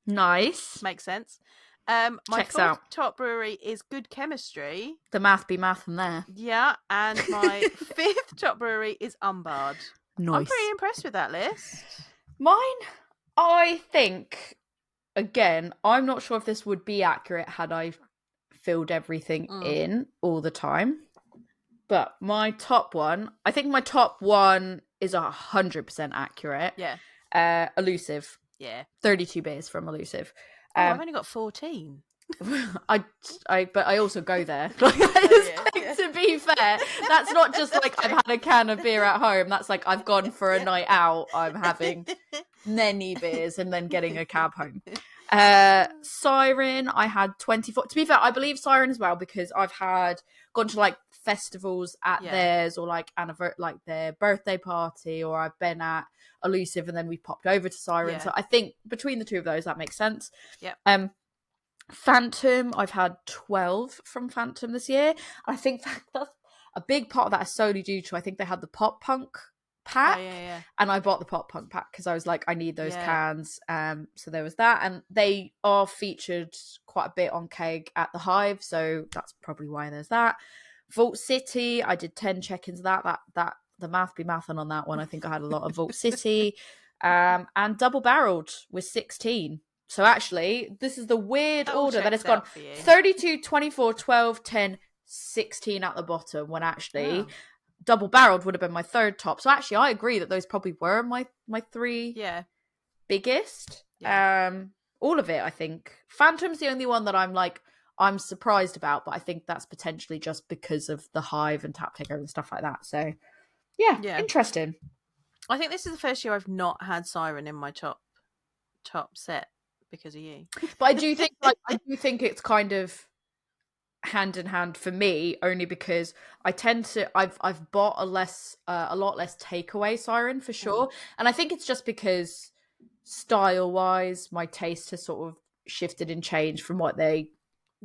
Nice. Makes sense. My Checks fourth out. top brewery is Good Chemistry. The math be math in there. Yeah, and my fifth top brewery is Unbarred. Nice. I'm pretty impressed with that list. Mine, I think, again, I'm not sure if this would be accurate had I filled everything in all the time. But my top one, I think my top one is 100% accurate. Yeah. Elusive. Yeah. 32 beers from Elusive. I've only got 14. But I also go there. To be fair, that's not just like I've had a can of beer at home. That's like I've gone for a night out. I'm having many beers and then getting a cab home. Siren, I had 24. To be fair, I believe Siren as well because I've gone to like festivals at theirs or like their birthday party, or I've been at Elusive and then we popped over to Siren. So I think between the two of those, that makes sense. Yeah. Phantom, I've had 12 from Phantom this year. I think that's a big part of that is solely due to I think they had the pop punk pack, and I bought the pop punk pack because I was like, I need those cans. So there was that, and they are featured quite a bit on Keg at the Hive, so that's probably why there's that. Vault City, I did 10 check-ins. That the math be mathin' on that one. I think I had a lot of Vault City, and Double Barreled with 16. So actually, this is the weird order that it's gone 32, 24, 12, 10, 16 at the bottom, when actually Double Barreled would have been my third top. So actually, I agree that those probably were my three biggest. Yeah. All of it, I think. Phantom's the only one that I'm surprised about, but I think that's potentially just because of the Hive and Tap Takeover and stuff like that. So, yeah, interesting. I think this is the first year I've not had Siren in my top set. Because of you. But I do think it's kind of hand in hand for me, only because I tend to I've bought a lot less takeaway Siren for sure. And I think it's just because style wise my taste has sort of shifted and changed from what they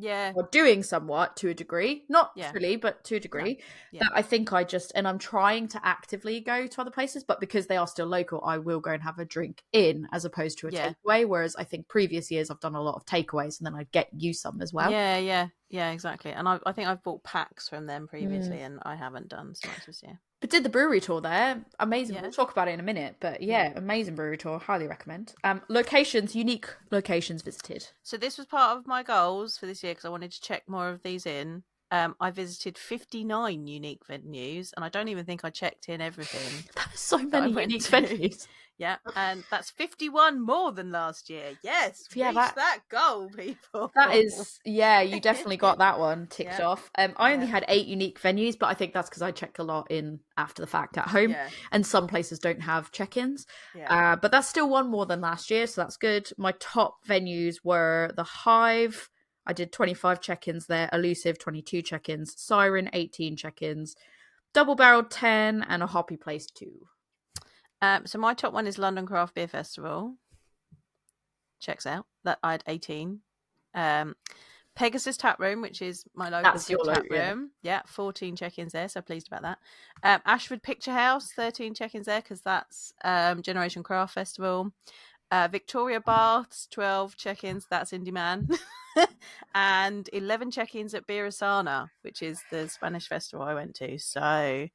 are doing somewhat to a degree, not fully, but to a degree. That I think I'm trying to actively go to other places, but because they are still local, I will go and have a drink in as opposed to a takeaway. Whereas I think previous years I've done a lot of takeaways and then I'd get you some as well. Yeah. Yeah, exactly. And I think I've bought packs from them previously, and I haven't done so much this year. But did the brewery tour there. Amazing. Yeah. We'll talk about it in a minute. But yeah, amazing brewery tour. Highly recommend. Locations, unique locations visited. So this was part of my goals for this year because I wanted to check more of these in. I visited 59 unique venues, and I don't even think I checked in everything. That's so many unique venues. Yeah, and that's 51 more than last year. Yes, Yeah, reach that goal, people. That is, yeah, you definitely got that one ticked off. I only had 8 unique venues, but I think that's because I checked a lot in after the fact at home, and some places don't have check-ins. But that's still one more than last year, so that's good. My top venues were the Hive. I did 25 check-ins there. Elusive, 22 check-ins. Siren, 18 check-ins. Double Barreled, 10, and a Hoppy Place, 2. So my top one is London Craft Beer Festival. Checks out. That I had 18. Pegasus Tap Room, which is my local tap room. Yeah, 14 check-ins there, so pleased about that. Ashford Picture House, 13 check-ins there because that's Generation Craft Festival. Victoria Baths, 12 check-ins, that's Indie Man. And 11 check-ins at Beerasana, which is the Spanish festival I went to. So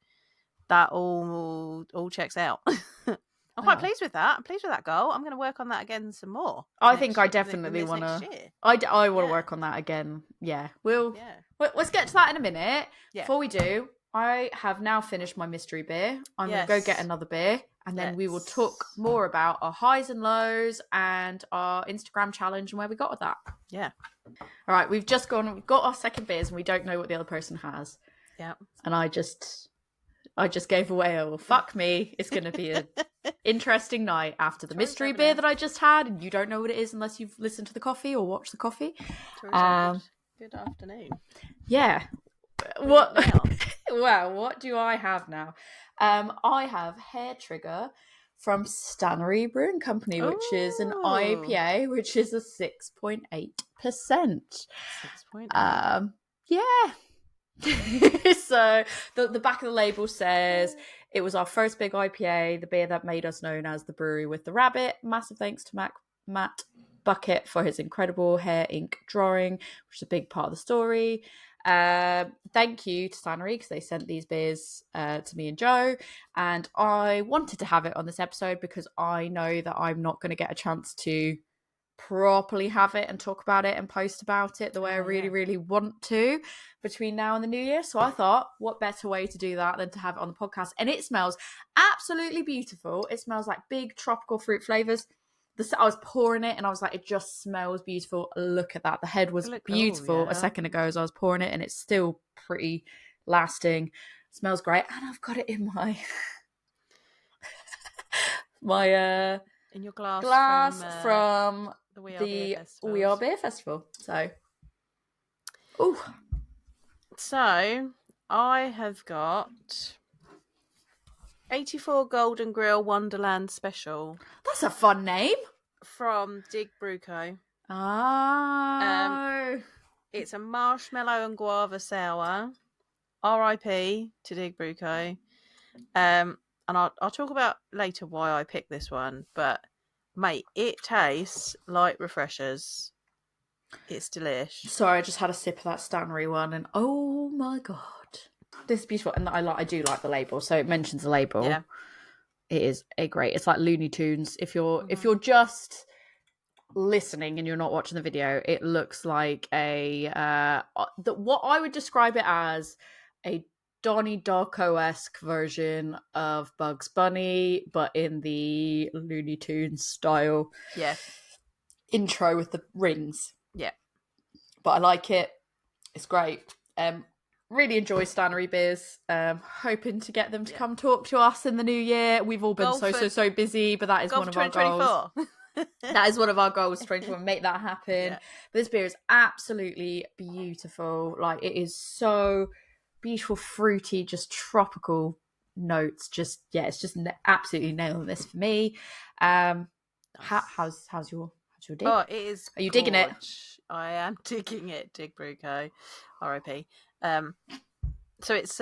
that all checks out. I'm quite pleased with that. I'm pleased with that goal. I'm going to work on that again some more. I think I definitely want to. I want to work on that again. Yeah, let's get to that in a minute. Yeah. Before we do, I have now finished my mystery beer. I'm going to go get another beer, and then we will talk more about our highs and lows and our Instagram challenge and where we got with that. Yeah. All right, we've got our second beers, and we don't know what the other person has. Yeah. And I just gave away, oh, fuck me. It's going to be an interesting night after the mystery beer that I just had, and you don't know what it is unless you've listened to the coffee or watched the coffee. Good afternoon. Yeah. What? Well, what do I have now? I have Hair Trigger from Stannery Brewing Company, which is an IPA, which is a 6.8%. 6.8. Yeah. So the back of the label says it was our first big IPA, the beer that made us known as the brewery with the rabbit. Massive thanks to Matt Bucket for his incredible hair ink drawing, which is a big part of the story. Thank you to Stannery because they sent these beers to me and Joe, and I wanted to have it on this episode because I know that I'm not going to get a chance to properly have it and talk about it and post about it the way I really want to between now and the new year. So I thought, what better way to do that than to have it on the podcast? And it smells absolutely beautiful. It smells like big tropical fruit flavors. I was pouring it and I was like, it just smells beautiful. Look at that. The head was beautiful a second ago as I was pouring it, and it's still pretty lasting. It smells great. And I've got it in my in your glass from the We Are Beer Festival. So I have got 84 Golden Grill Wonderland Special. That's a fun name. From Dig Brew Co. Oh. It's a marshmallow and guava sour. R.I.P. to Dig Brew Co. And I'll talk about later why I picked this one, but mate, it tastes like refreshers. It's delish. Sorry, I just had a sip of that Stannery one, and oh my god, this is beautiful. And I do like the label, so it mentions the label. Yeah, it is a great. It's like Looney Tunes. If you're just listening and you're not watching the video, it looks like what I would describe it as a Donnie Darko-esque version of Bugs Bunny, but in the Looney Tunes style. Yeah. Intro with the rings. Yeah. But I like it. It's great. Really enjoy Stannery beers. Hoping to get them to come talk to us in the new year. We've all been so busy, but that is one of our goals. That is one of our goals, 2024, make that happen. Yeah. But this beer is absolutely beautiful. Like, it is so beautiful, fruity, just tropical notes. Just, it's just absolutely nailing this for me. How's your dig? Oh, it is. Are you digging it? I am digging it. Dig Brew Co. R.I.P. So it's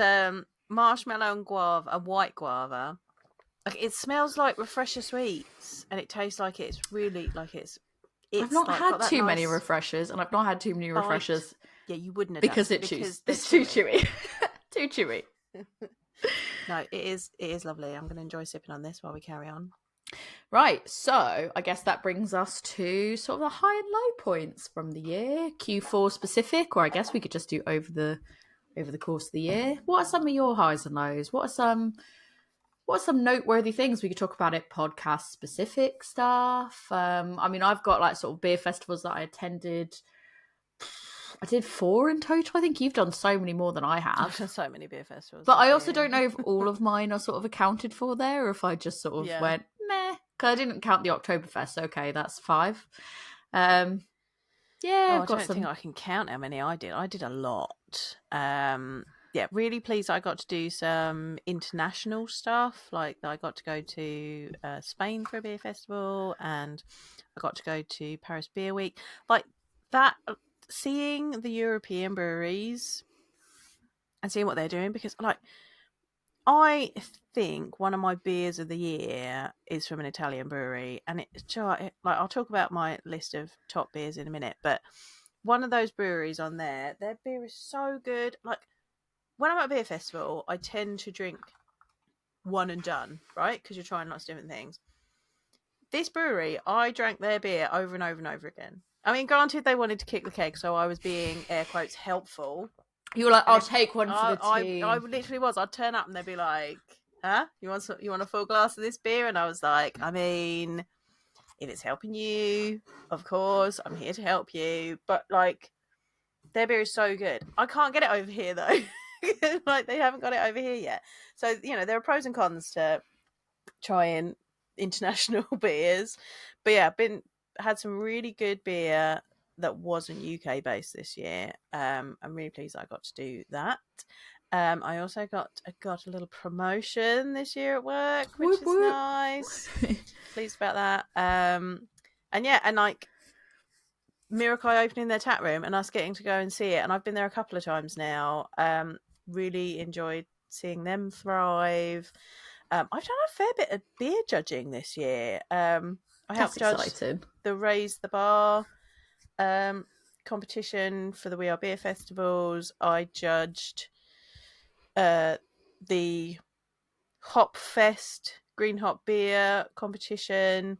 marshmallow and guava, a white guava. Like, it smells like refresher sweets, and it tastes like it's really like it's I've not had too many refreshers, and I've not had too many refreshers. Yeah, you wouldn't have because done, it's too chewy. Too chewy. No, it is lovely. I'm going to enjoy sipping on this while we carry on. Right, so I guess that brings us to sort of the high and low points from the year, Q4 specific, or I guess we could just do over the course of the year. What are some of your highs and lows? What are some noteworthy things we could talk about it? Podcast specific stuff. I mean, I've got like sort of beer festivals that I attended. I did 4 in total. I think you've done so many more than I have. I've done so many beer festivals. But I also don't know if all of mine are sort of accounted for there, or if I just sort of went meh. Because I didn't count the Oktoberfest. Okay, that's 5. Yeah, I don't think I can count how many I did. I did a lot. Yeah, really pleased I got to do some international stuff. Like I got to go to Spain for a beer festival, and I got to go to Paris Beer Week. Like that, seeing the European breweries and seeing what they're doing, because like I think one of my beers of the year is from an Italian brewery, and it's like I'll talk about my list of top beers in a minute, but one of those breweries on there, their beer is so good. Like when I'm at a beer festival, I tend to drink one and done, right? Because you're trying lots of different things. This brewery, I drank their beer over and over and over again. I mean, granted, they wanted to kick the keg, so I was being, air quotes, helpful. You were like, I'll take one for the team. I literally was. I'd turn up and they'd be like, huh? You want a full glass of this beer? And I was like, I mean, if it's helping you, of course, I'm here to help you. But like, their beer is so good. I can't get it over here though. Like they haven't got it over here yet. So, there are pros and cons to trying international beers. But yeah, had some really good beer that wasn't UK based this year. I'm really pleased I got to do that. I also got a little promotion this year at work, which is nice. Pleased about that. And like Mirakai opening their tap room and us getting to go and see it. And I've been there a couple of times now. Really enjoyed seeing them thrive. I've done a fair bit of beer judging this year. I helped judge the Raise the Bar competition for the We Are Beer festivals. I judged the Hop Fest Green Hop Beer competition.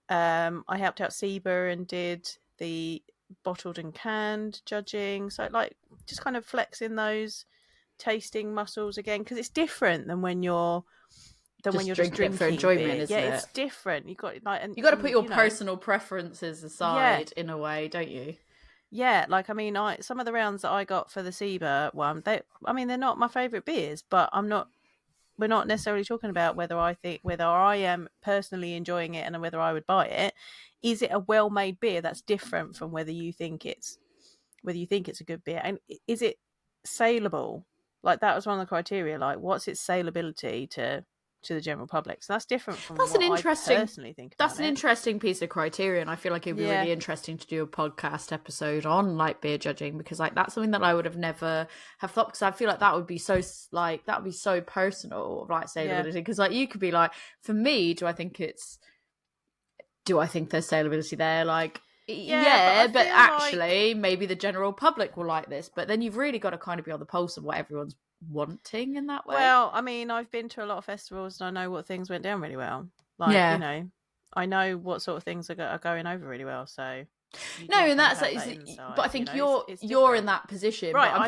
I helped out Seba and did the bottled and canned judging. So like just kind of flexing those tasting muscles again, because it's different than when you're just drinking for enjoyment, beer. isn't it? Yeah, it's different. You got to put your personal preferences aside in a way, don't you? Yeah, like I mean, some of the rounds that I got for the Seba one, they're not my favourite beers, but we're not necessarily talking about whether I am personally enjoying it and whether I would buy it. Is it a well-made beer? That's different from whether you think it's a good beer, and is it saleable? Like that was one of the criteria. Like, what's its saleability to the general public? So that's different from what I personally think about it. That's an interesting piece of criteria, and I feel like it'd be really interesting to do a podcast episode on like beer judging, because like that's something that I would have never have thought, because I feel like that would be so personal, like saleability, because like you could be like, for me, do I think there's saleability there? Like but actually maybe the general public will like this, but then you've really got to kind of be on the pulse of what everyone's wanting in that way. Well, I mean, I've been to a lot of festivals and I know what things went down really well. Like, I know what sort of things are going over really well. So no, and that's but I think you're in that position. Right, but I'm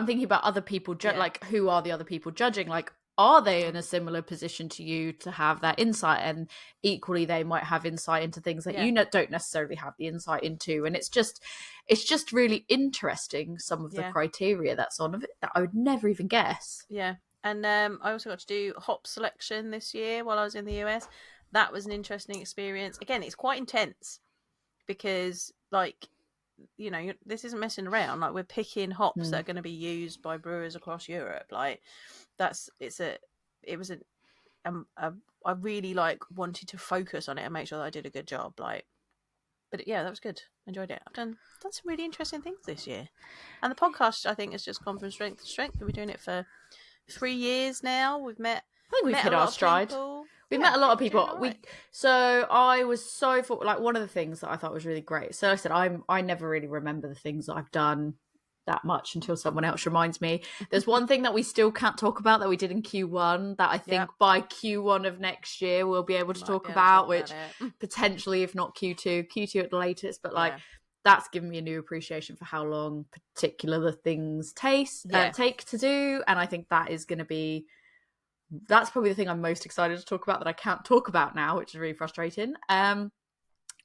thinking about other people. Like, who are the other people judging? Like, are they in a similar position to you to have that insight? And equally, they might have insight into things that you don't necessarily have the insight into. And it's just really interesting, some of the criteria that's on of it that I would never even guess. Yeah. And I also got to do hop selection this year while I was in the US. That was an interesting experience. Again, it's quite intense because, like, this isn't messing around. Like, we're picking hops that are going to be used by brewers across Europe. Like, I really wanted to focus on it and make sure that I did a good job. Like, but yeah, that was good. Enjoyed it. I've done some really interesting things this year, and the podcast I think has just gone from strength to strength. We've been doing it for 3 years now. We've met. I think we've hit our stride. We met a lot of we're people. doing all right. So I was so like one of the things that I thought was really great. So I said I never really remember the things that I've done that much until someone else reminds me. There's one thing that we still can't talk about that we did in Q1 that I think by Q1 of next year we'll be able to talk about, which potentially, if not Q2 at the latest, but like that's given me a new appreciation for how long particular things take to do, and I think that is going to be. That's probably the thing I'm most excited to talk about that I can't talk about now, which is really frustrating.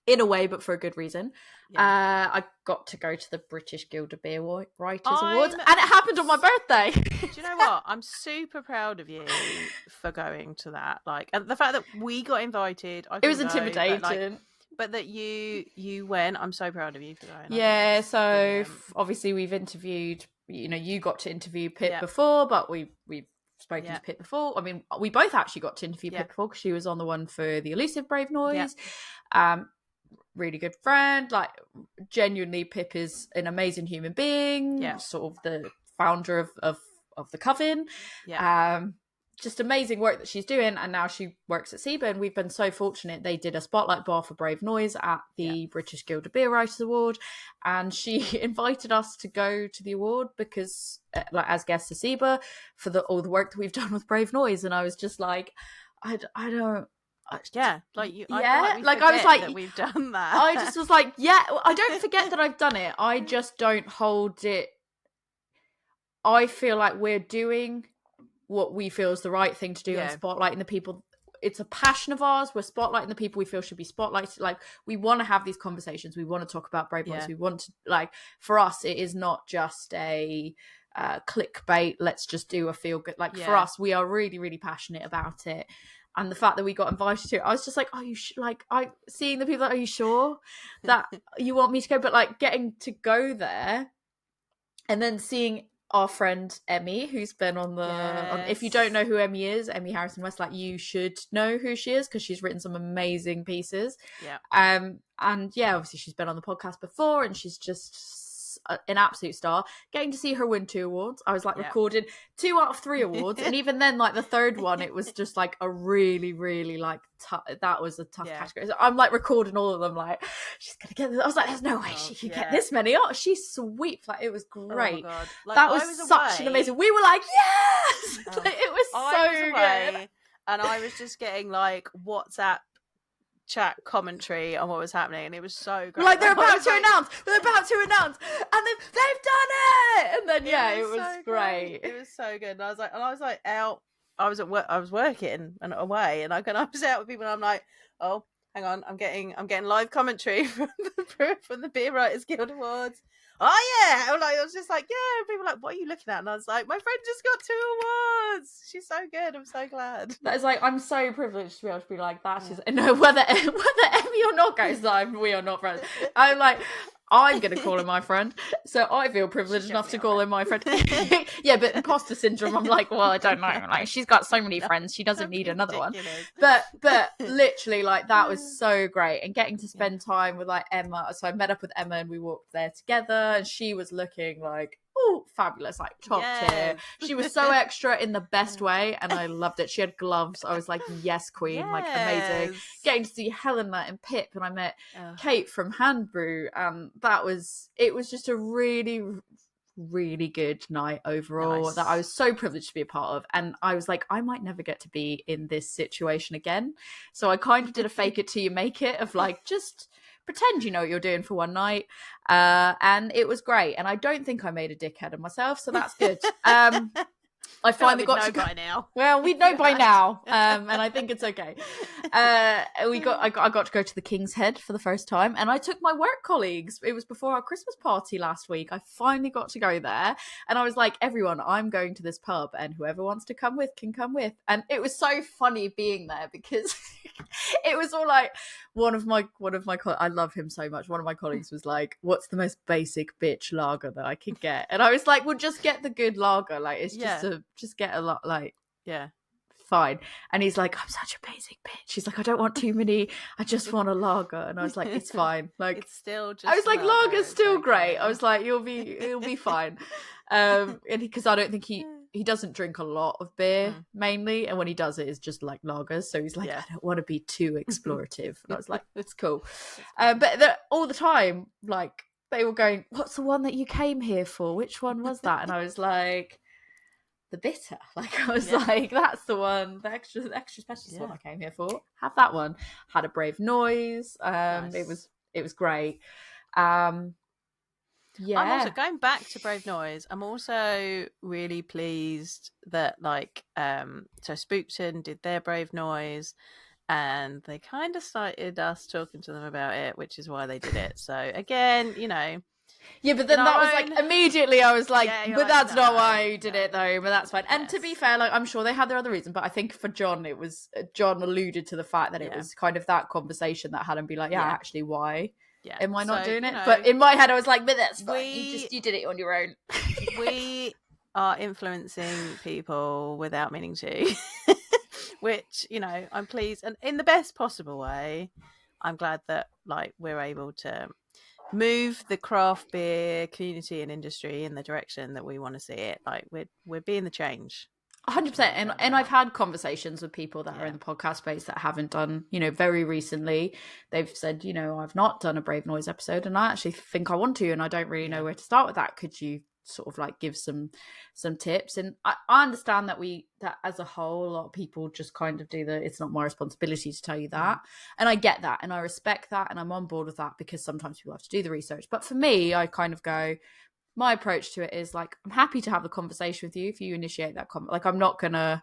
In a way, but for a good reason. I got to go to the British Guild of Beer Writers Awards, and it happened on my birthday. Do you know what? I'm super proud of you for going to that. Like, and the fact that we got invited, it was intimidating. But that you went, I'm so proud of you for going. Yeah, so obviously we've interviewed. You got to interview Pip before, but we've spoken to Pip before. I mean, we both actually got to interview Pip before because she was on the one for the Elusive Brave Noise. Really good friend. Like, genuinely, Pip is an amazing human being. Sort of the founder of the Coven. Just amazing work that she's doing, and now she works at SIBA, and we've been so fortunate. They did a spotlight bar for Brave Noise at the British Guild of Beer Writers Award, and she invited us to go to the award because, like, as guests of SIBA for all the work that we've done with Brave Noise. And I was just like, I don't. Like you. I was like, that we've done that. I just was like, I don't forget that I've done it. I just don't hold it. I feel like we're doing what we feel is the right thing to do and spotlighting the people. It's a passion of ours. We're spotlighting the people we feel should be spotlighted. Like, we want to have these conversations. We want to talk about Brave Noise. We want to, like, for us, it is not just a clickbait. Let's just do a feel good. Like, for us, we are really, really passionate about it. And the fact that we got invited to it, I was just like, are you seeing the people that, are you sure that you want me to go? But like, getting to go there and then seeing our friend Emmy, who's been on the if you don't know who Emmy is, Emmy Harrison West, like, you should know who she is because she's written some amazing pieces. And obviously she's been on the podcast before, and she's just an absolute star. Getting to see her win 2 awards, I was like recording 2 out of 3 awards, and even then, like, the third one, it was just like a really, really like that was a tough category. So I'm like recording all of them, like, she's gonna get this. I was like, there's no way she can get this many. Oh, she's sweet. Like, it was great. Oh my God. Like, that was such an amazing. We were like, yes. Like, it was so good. And I was just getting like WhatsApp chat commentary on what was happening, and it was so great. Like, they're about to announce, and they've done it. And then it was so great. It was so good. And I was like out. I was at work. I was working and away, and I was out with people, and I'm like, oh, hang on, I'm getting live commentary from the Beer Writers Guild Awards. Oh yeah, I was just like, yeah. People were like, what are you looking at? And I was like, my friend just got 2 awards. She's so good. I'm so glad. That is like, I'm so privileged to be able to be like that. No, whether Emmy or not goes live, we are not friends. I'm like, I'm going to call him my friend. So I feel privileged enough to call him my friend. Yeah, but imposter syndrome, I'm like, well, I don't know. Like, she's got so many friends. She doesn't need another one. But literally, like, that was so great. And getting to spend time with, like, Emma. So I met up with Emma and we walked there together. And she was looking like, oh, fabulous, like, top tier. She was so extra in the best way. And I loved it. She had gloves. I was like, yes, queen. Like, amazing. Getting to see Helena and Pip. And I met Kate from Brew. It was just a really, really good night overall that I was so privileged to be a part of. And I was like, I might never get to be in this situation again. So I kind of did a fake it till you make it of like, just pretend you know what you're doing for one night. And it was great. And I don't think I made a dickhead of myself, so that's good. I finally got to go by now. Well, we know by now, and I think it's okay. I got to go to the King's Head for the first time, and I took my work colleagues. It was before our Christmas party last week. I finally got to go there, and I was like, everyone, I'm going to this pub, and whoever wants to come with can come with. And it was so funny being there because it was all like one of my I love him so much. One of my colleagues was like, "What's the most basic bitch lager that I could get?" And I was like, "Well, just get the good lager. Like, it's just get a lot, like, fine." And he's like, "I'm such a basic bitch." He's like, "I don't want too many. I just want a lager." And I was like, "It's fine." Like, it's still just. I was like, "Lager's still great." I was like, "It'll be fine." And because I don't think he doesn't drink a lot of beer mainly, and when he does it's just like lagers, so he's like, I don't want to be too explorative. And I was like, it's cool. But all the time, like, they were going, what's the one that you came here for? Which one was that? And I was like, the bitter. Like, I was like, that's the one, the extra special one I came here for. Have that one. Had a Brave Noise. Nice. It was great. I'm also going back to Brave Noise. I'm also really pleased that so Spookton did their Brave Noise, and they kind of cited us talking to them about it, which is why they did it. So again, yeah, but then that was like immediately I was like, but like, that's not why you did it though. But that's fine. Yes. And to be fair, like, I'm sure they had their other reason, but I think for John, it was John alluded to the fact that it was kind of that conversation that had him be like, actually, why? Yeah. Am I not doing it? But in my head, I was like, but that's fine. You did it on your own. We are influencing people without meaning to, which, I'm pleased. And in the best possible way, I'm glad that we're able to move the craft beer community and industry in the direction that we want to see it. We're being the change. 100%. And I've had conversations with people that are in the podcast space that haven't done, very recently. They've said, I've not done a Brave Noise episode and I actually think I want to, and I don't really know where to start with that. Could you sort of give some tips? And I understand that that as a whole, a lot of people just kind of do it's not my responsibility to tell you that. And I get that and I respect that and I'm on board with that, because sometimes people have to do the research. But for me, I kind of go, my approach to it is I'm happy to have the conversation with you if you initiate that I'm not gonna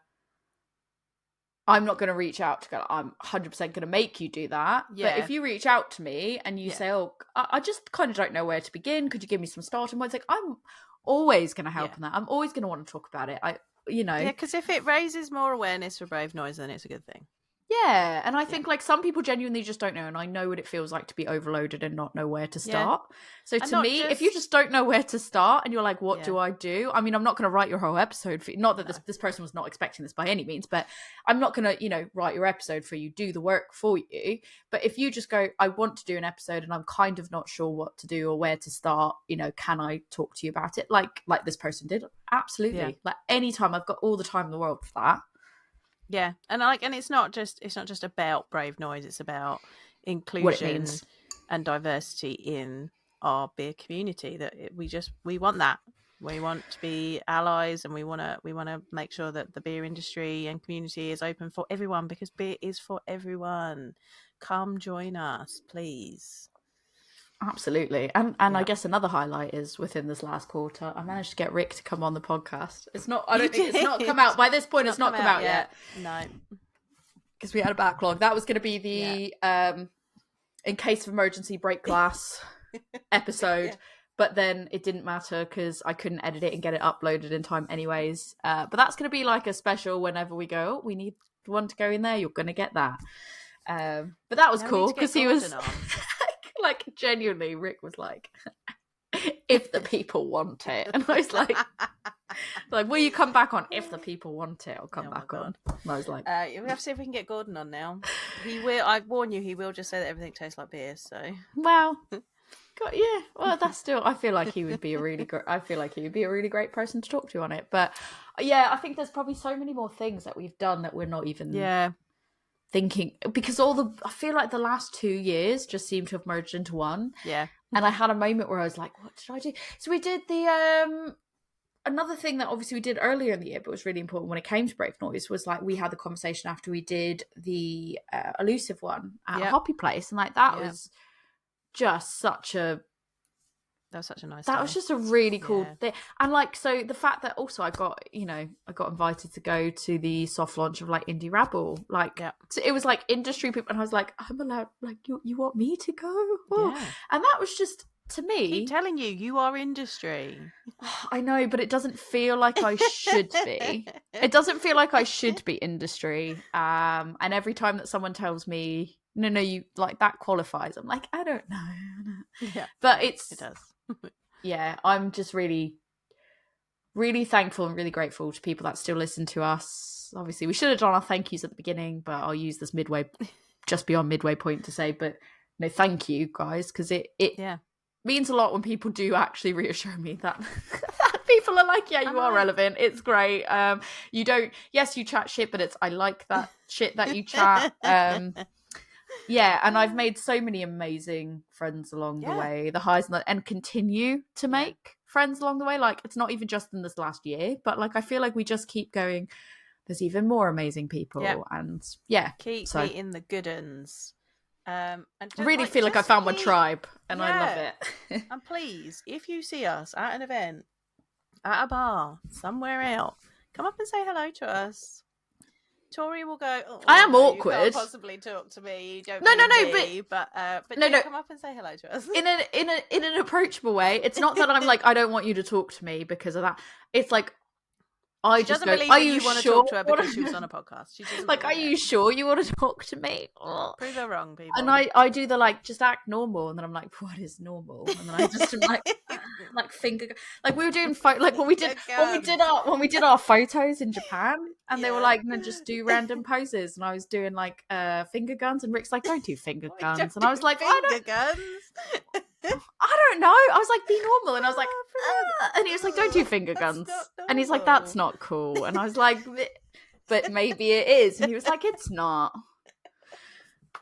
reach out to go, I'm 100% gonna make you do that. But if you reach out to me and you say, oh, I just kind of don't know where to begin, could you give me some starting points? I'm always gonna help in that. I'm always gonna want to talk about it. Because if it raises more awareness for Brave Noise, then it's a good thing. Yeah, and I think some people genuinely just don't know, and I know what it feels like to be overloaded and not know where to start. So to me, if you just don't know where to start and you're like, what do I do? I mean, I'm not going to write your whole episode for you. Not that this person was not expecting this by any means, but I'm not going to, write your episode for you, do the work for you. But if you just go, I want to do an episode and I'm kind of not sure what to do or where to start, can I talk to you about it? Like this person did. Absolutely. Yeah. Like anytime, I've got all the time in the world for that. Yeah, and it's not just about Brave Noise. It's about inclusion and diversity in our beer community. That we want that. We want to be allies, and we want to make sure that the beer industry and community is open for everyone, because beer is for everyone. Come join us, please. Absolutely. And I guess another highlight is within this last quarter, I managed to get Rick to come on the podcast. It's not come out. By this point, it's not come out yet. No. Because we had a backlog. That was going to be the in case of emergency break glass episode. But then it didn't matter because I couldn't edit it and get it uploaded in time anyways. But that's going to be like a special whenever we go, we need one to go in there. You're going to get that. But that was cool because he was... genuinely, Rick was like, if the people want it. And I was like, will you come back on? If the people want it, I'll come back on. And I was like, we have to see if we can get Gordon on now. He will. I warn you, he will just say that everything tastes like beer. So, well, well, that's still. I feel like he would be a really great person to talk to on it. But I think there's probably so many more things that we've done that we're not even thinking, because I feel like the last 2 years just seem to have merged into one. Yeah. And I had a moment where I was like, what did I do? So we did the another thing that obviously we did earlier in the year, but was really important when it came to Brave Noise, was we had the conversation after we did the elusive one at a hoppy place, and that was just such a nice that day. was just a really cool thing. And so the fact that also I got invited to go to the soft launch of Indie Rabble, so it was industry people, and I was like, I'm allowed, you want me to go? Oh. Yeah. And that was just, to me, I keep telling you are industry. I know, but it doesn't feel like I should be. It doesn't feel like I should be industry. And every time that someone tells me, no, you that qualifies, I'm like, I don't know. Yeah, but it does. I'm just really, really thankful and really grateful to people that still listen to us. Obviously, we should have done our thank yous at the beginning, but I'll use this just beyond midway point to say, but no, thank you guys, because it means a lot when people do actually reassure me that People are like, yeah, you are relevant. It's great. You don't. Yes, you chat shit, but I like that shit that you chat. Yeah, and I've made so many amazing friends along the way, the highs and continue to make friends along the way. Like, it's not even just in this last year, but like I feel like we just keep going. There's even more amazing people, and keep meeting the good uns. And I really feel like I found my tribe, and I love it. And please, if you see us at an event, at a bar, somewhere out, come up and say hello to us. Tori will go, oh, I am no, awkward. You can't possibly talk to me. You don't but no, come up and say hello to us. In an approachable way. It's not that I'm like, I don't want you to talk to me because of that. It's like, she doesn't believe that you want to talk to her because she was on a podcast. She like, are you sure you want to talk to me? Prove her wrong, people. And I do the like, just act normal, and then I'm like, what is normal? And then I just am like finger, like we were doing like when we did our photos in Japan, and they were like, no, just do random poses, and I was doing like finger guns, and Rick's like, don't do finger guns, and I was like, guns. I don't know. I was like, be normal. And I was like, and he was like, don't do finger guns. And he's like, that's not cool. And I was like, but maybe it is. And he was like, it's not.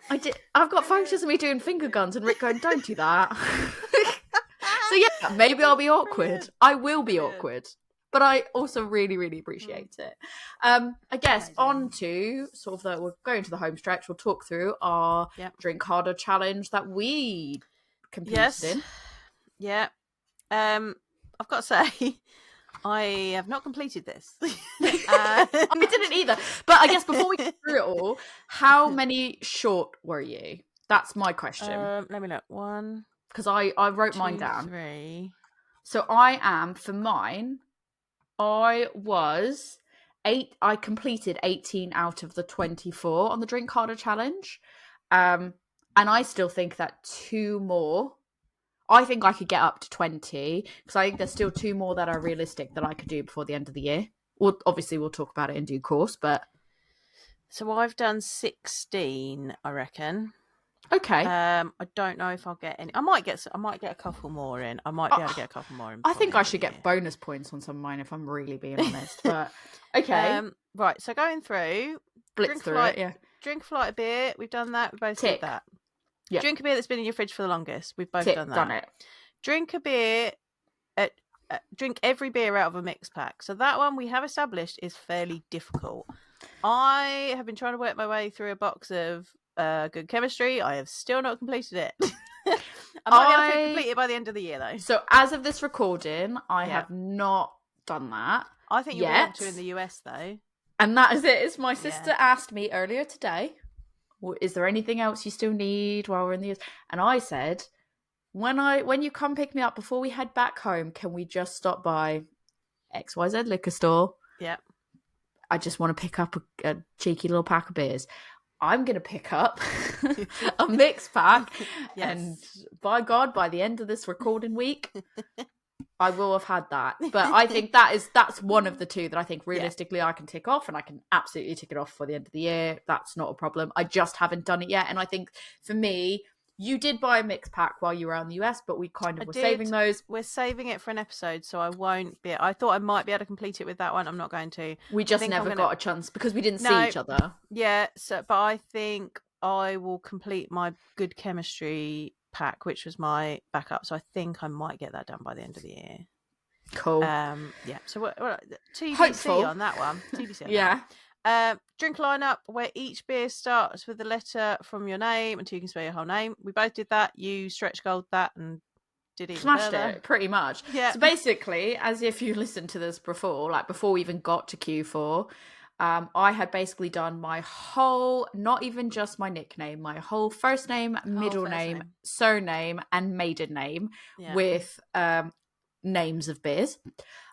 I've got photos of me doing finger guns and Rick going, don't do that. So yeah, maybe I'll be awkward. Brilliant. I will be awkward. But I also really, really appreciate it. I guess on to sort of we're going to the home stretch. We'll talk through our Drink Harder challenge that we competed in. Yeah. I've got to say, I have not completed this. I didn't either. But I guess before we get through it all, how many short were you? That's my question. Let me look. 1, because I wrote 2, mine down. 3. So I am, for mine, I was 8. I completed 18 out of the 24 on the Drink Harder challenge. And I still think that 2 more, I think I could get up to 20, because I think there's still 2 more that are realistic that I could do before the end of the year. Well, obviously we'll talk about it in due course, but... So I've done 16, I reckon. Okay. I don't know if I'll get any. I might get a couple more in. I might be able to get a couple more in. I think I should get bonus points on some of mine if I'm really being honest. But okay. Right, so going through... Blitz through it, yeah. Drink a flight of beer. We've done that. We both did that. Yeah. Drink a beer that's been in your fridge for the longest. We've both done that. Done it. Drink a beer. Drink every beer out of a mix pack. So that one we have established is fairly difficult. I have been trying to work my way through a box of Good Chemistry. I have still not completed it. I might be able to complete it by the end of the year, though. So as of this recording, I have not done that. I think you'll be able to in the US, though. And that is it. My sister asked me earlier today, is there anything else you still need while we're in the US? And I said, when you come pick me up before we head back home, can we just stop by XYZ liquor store? Yeah. I just want to pick up a cheeky little pack of beers. I'm going to pick up a mix pack. And by God, by the end of this recording week, I will have had that. But I think that's one of the 2 that I think realistically I can tick off, and I can absolutely tick it off for the end of the year. That's not a problem. I just haven't done it yet. And I think for me, you did buy a mix pack while you were out in the US, but we kind of were saving those. We're saving it for an episode, so I won't be. I thought I might be able to complete it with that one. I'm not going to. We just never got a chance because we didn't see each other. Yeah, but I think I will complete my Good Chemistry pack, which was my backup. So I think I might get that done by the end of the year. Cool. Yeah. So what TBC Hopeful. on that one. TBC. On yeah. That. Drink lineup where each beer starts with a letter from your name until you can spell your whole name. We both did that. You stretch gold that and did it. Smashed it pretty much. Yeah. So basically, as if you listened to this before, like before we even got to Q4, I had basically done my whole, not even just my nickname, my whole first name, middle name, surname, and maiden name with names of beers.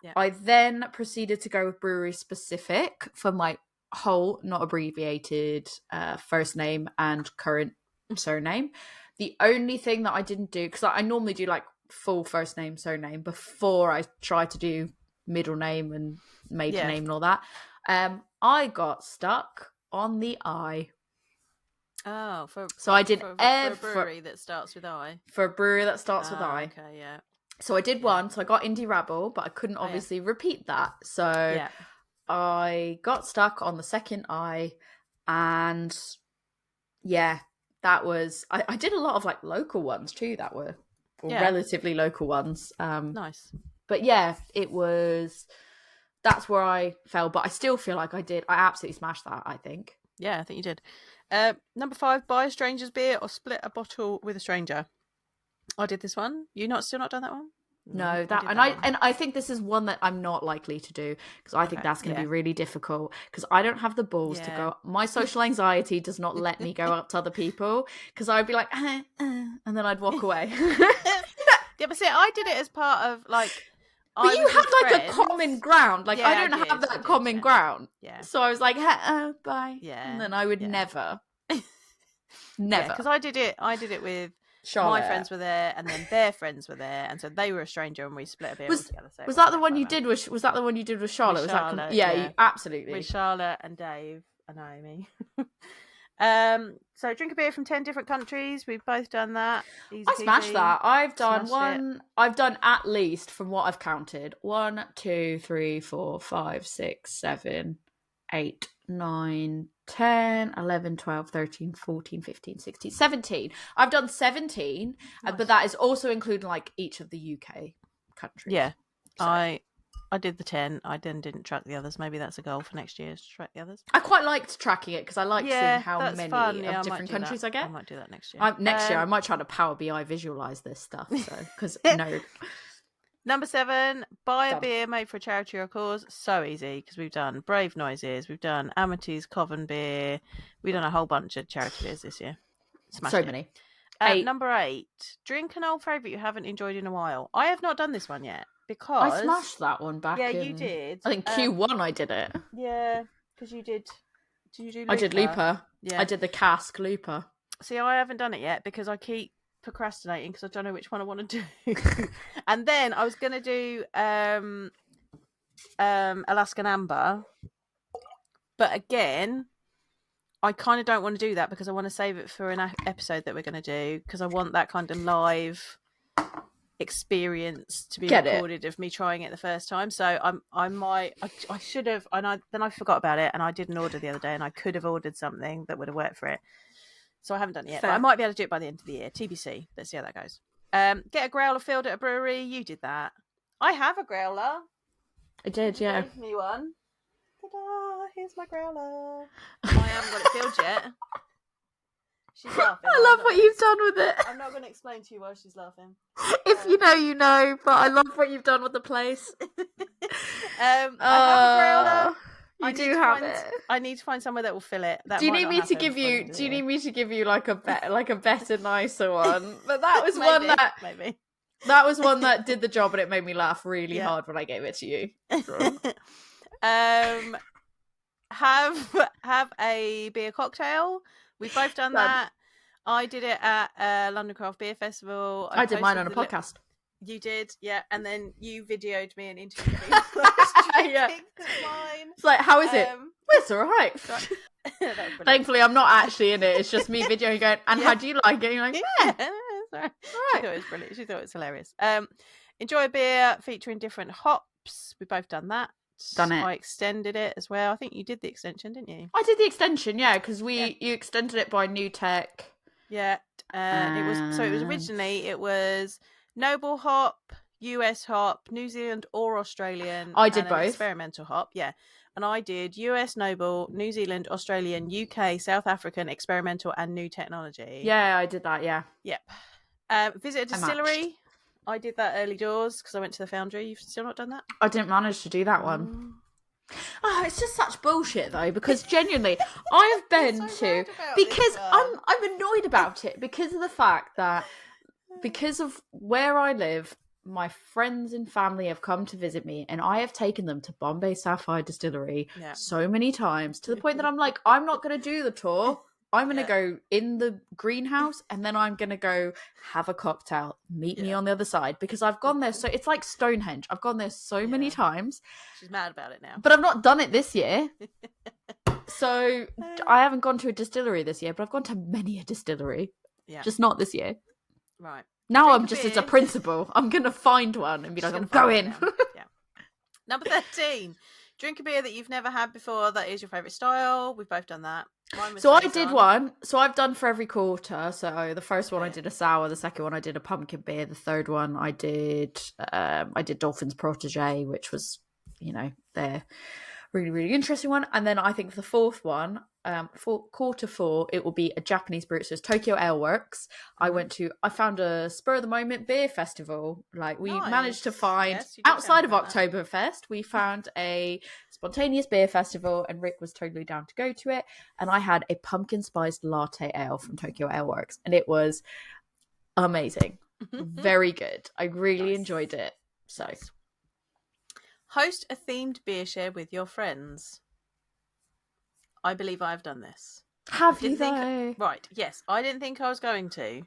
Yeah. I then proceeded to go with brewery specific for my whole, not abbreviated, first name and current surname. The only thing that I didn't do, because I normally do like full first name, surname before I try to do middle name and maiden name and all that. I got stuck on the I. Oh, I did for a brewery that starts with I. For a brewery that starts with I. Okay, yeah. So I did one. So I got Indie Rabble, but I couldn't obviously repeat that. So I got stuck on the second eye, and that was. I did a lot of like local ones too. That were relatively local ones. Nice. But it was. That's where I fell, but I still feel like I absolutely smashed that, I think. Yeah, I think you did. Number 5, buy a stranger's beer or split a bottle with a stranger. I did this one. Still not done that one? No, I think this is one that I'm not likely to do, because I think that's going to be really difficult, because I don't have the balls to go. My social anxiety does not let me go up to other people, because I'd be like, and then I'd walk away. Yeah, but see, I did it as part of like. But you had like a common ground. Like I don't have that common ground. Yeah. So I was like, bye. Yeah. And then I would never. Because I did it with Charlotte. My friends were there, and then their friends were there, and so they were a stranger, and we split a beer together. So was that the one you did? Was that the one you did with Charlotte? With Charlotte, was that? You, absolutely. With Charlotte and Dave and Naomi. So drink a beer from 10 different countries. We've both done that. Easy I smashed that. I've done one. I've done at least, from what I've counted, 1, 2, 3, 4, 5, 6, 7, 8, 9, 10, 11, 12, 13, 14, 15, 16, 17. I've done 17, nice. But that is also including like each of the UK countries. Yeah. So. I did the 10. I then didn't track the others. Maybe that's a goal for next year, to track the others. I quite liked tracking it, because I like seeing how many of different countries I get. I might do that next year. Next year, I might try to Power BI visualize this stuff. So, because no. Number 7, buy a beer made for a charity or a cause. So easy, because we've done Brave Noises, we've done Amity's Coven beer, we've done a whole bunch of charity beers this year. Smashed so it. Many. Number 8, drink an old favourite you haven't enjoyed in a while. I have not done this one yet, because I smashed that one back. Yeah, you did. I think Q1 I did it. Yeah, because you did. Did you do Looper? I did Looper. Yeah, I did the cask Looper. See, I haven't done it yet because I keep procrastinating because I don't know which one I want to do. And then I was going to do Alaskan Amber, but again, I kind of don't want to do that because I want to save it for an episode that we're going to do, because I want that kind of live experience to be recorded of me trying it the first time. So I should have, and then I forgot about it, and I did an order the other day, and I could have ordered something that would have worked for it. So I haven't done it yet. But I might be able to do it by the end of the year. TBC. Let's see how that goes. Get a growler filled at a brewery. You did that. I have a growler. I did, yeah. Give me one. Ta-da! Here's my growler. I haven't got it filled yet. She's laughing. I love what you've done with it. I'm not going to explain to you why she's laughing. If you know, you know. But I love what you've done with the place. I have a growler. You do have it. I need to find somewhere that will fill it. Do you need me to give you? Do you need me to give you like a better, nicer one? But that was one that maybe. That was one that did the job, and it made me laugh really hard when I gave it to you. So. Have a beer cocktail. We've both done that. I did it at London Craft Beer Festival. I did mine on a podcast. You did, yeah, and then you videoed me and interviewed me. Yeah. It's like, how is it? Well, it's all right. Thankfully, I'm not actually in it. It's just me videoing going, and how do you like it? And you're like, yeah. All right. She thought it was brilliant. She thought it was hilarious. Enjoy a beer featuring different hops. We've both done that. Done it. I extended it as well. I think you did the extension, didn't you? I did the extension, yeah, because you extended it by New Tech. Yeah, it was originally Noble hop, US hop, New Zealand or Australian. I did both. Experimental hop, yeah. And I did US Noble, New Zealand, Australian, UK, South African, experimental, and new technology. Yeah, I did that, yeah. Yep. Visit a distillery. I did that early doors because I went to the Foundry. You've still not done that? I didn't manage to do that one. Oh, it's just such bullshit though, because genuinely I have been to, because I'm annoyed about it because of the fact that because of where I live, my friends and family have come to visit me, and I have taken them to Bombay Sapphire Distillery so many times to the point that I'm like, I'm not going to do the tour. I'm going to go in the greenhouse, and then I'm going to go have a cocktail. Meet me on the other side, because I've gone there. So it's like Stonehenge. I've gone there so many times. She's mad about it now. But I've not done it this year. So I haven't gone to a distillery this year, but I've gone to many a distillery. Yeah. Just not this year. Right. Now I'm just as a principal. I'm going to find one and be like, I'm going. Yeah. Number 13. Drink a beer that you've never had before that is your favourite style. We've both done that. So I did one. So I've done for every quarter. So the first one I did a sour. The second one I did a pumpkin beer. The third one I did Dolphin's Protege, which was, their really, really interesting one. And then I think the fourth one, for quarter 4, it will be a Japanese brew. So it's Tokyo Ale Works. I found a spur of the moment beer festival. Like we managed to find outside of Oktoberfest, we found a spontaneous beer festival, and Rick was totally down to go to it. And I had a pumpkin spiced latte ale from Tokyo Ale Works, and it was amazing. Very good. I really enjoyed it. So. Nice. Host a themed beer share with your friends. I believe I've done this. Have you though? Right, yes. I didn't think I was going to,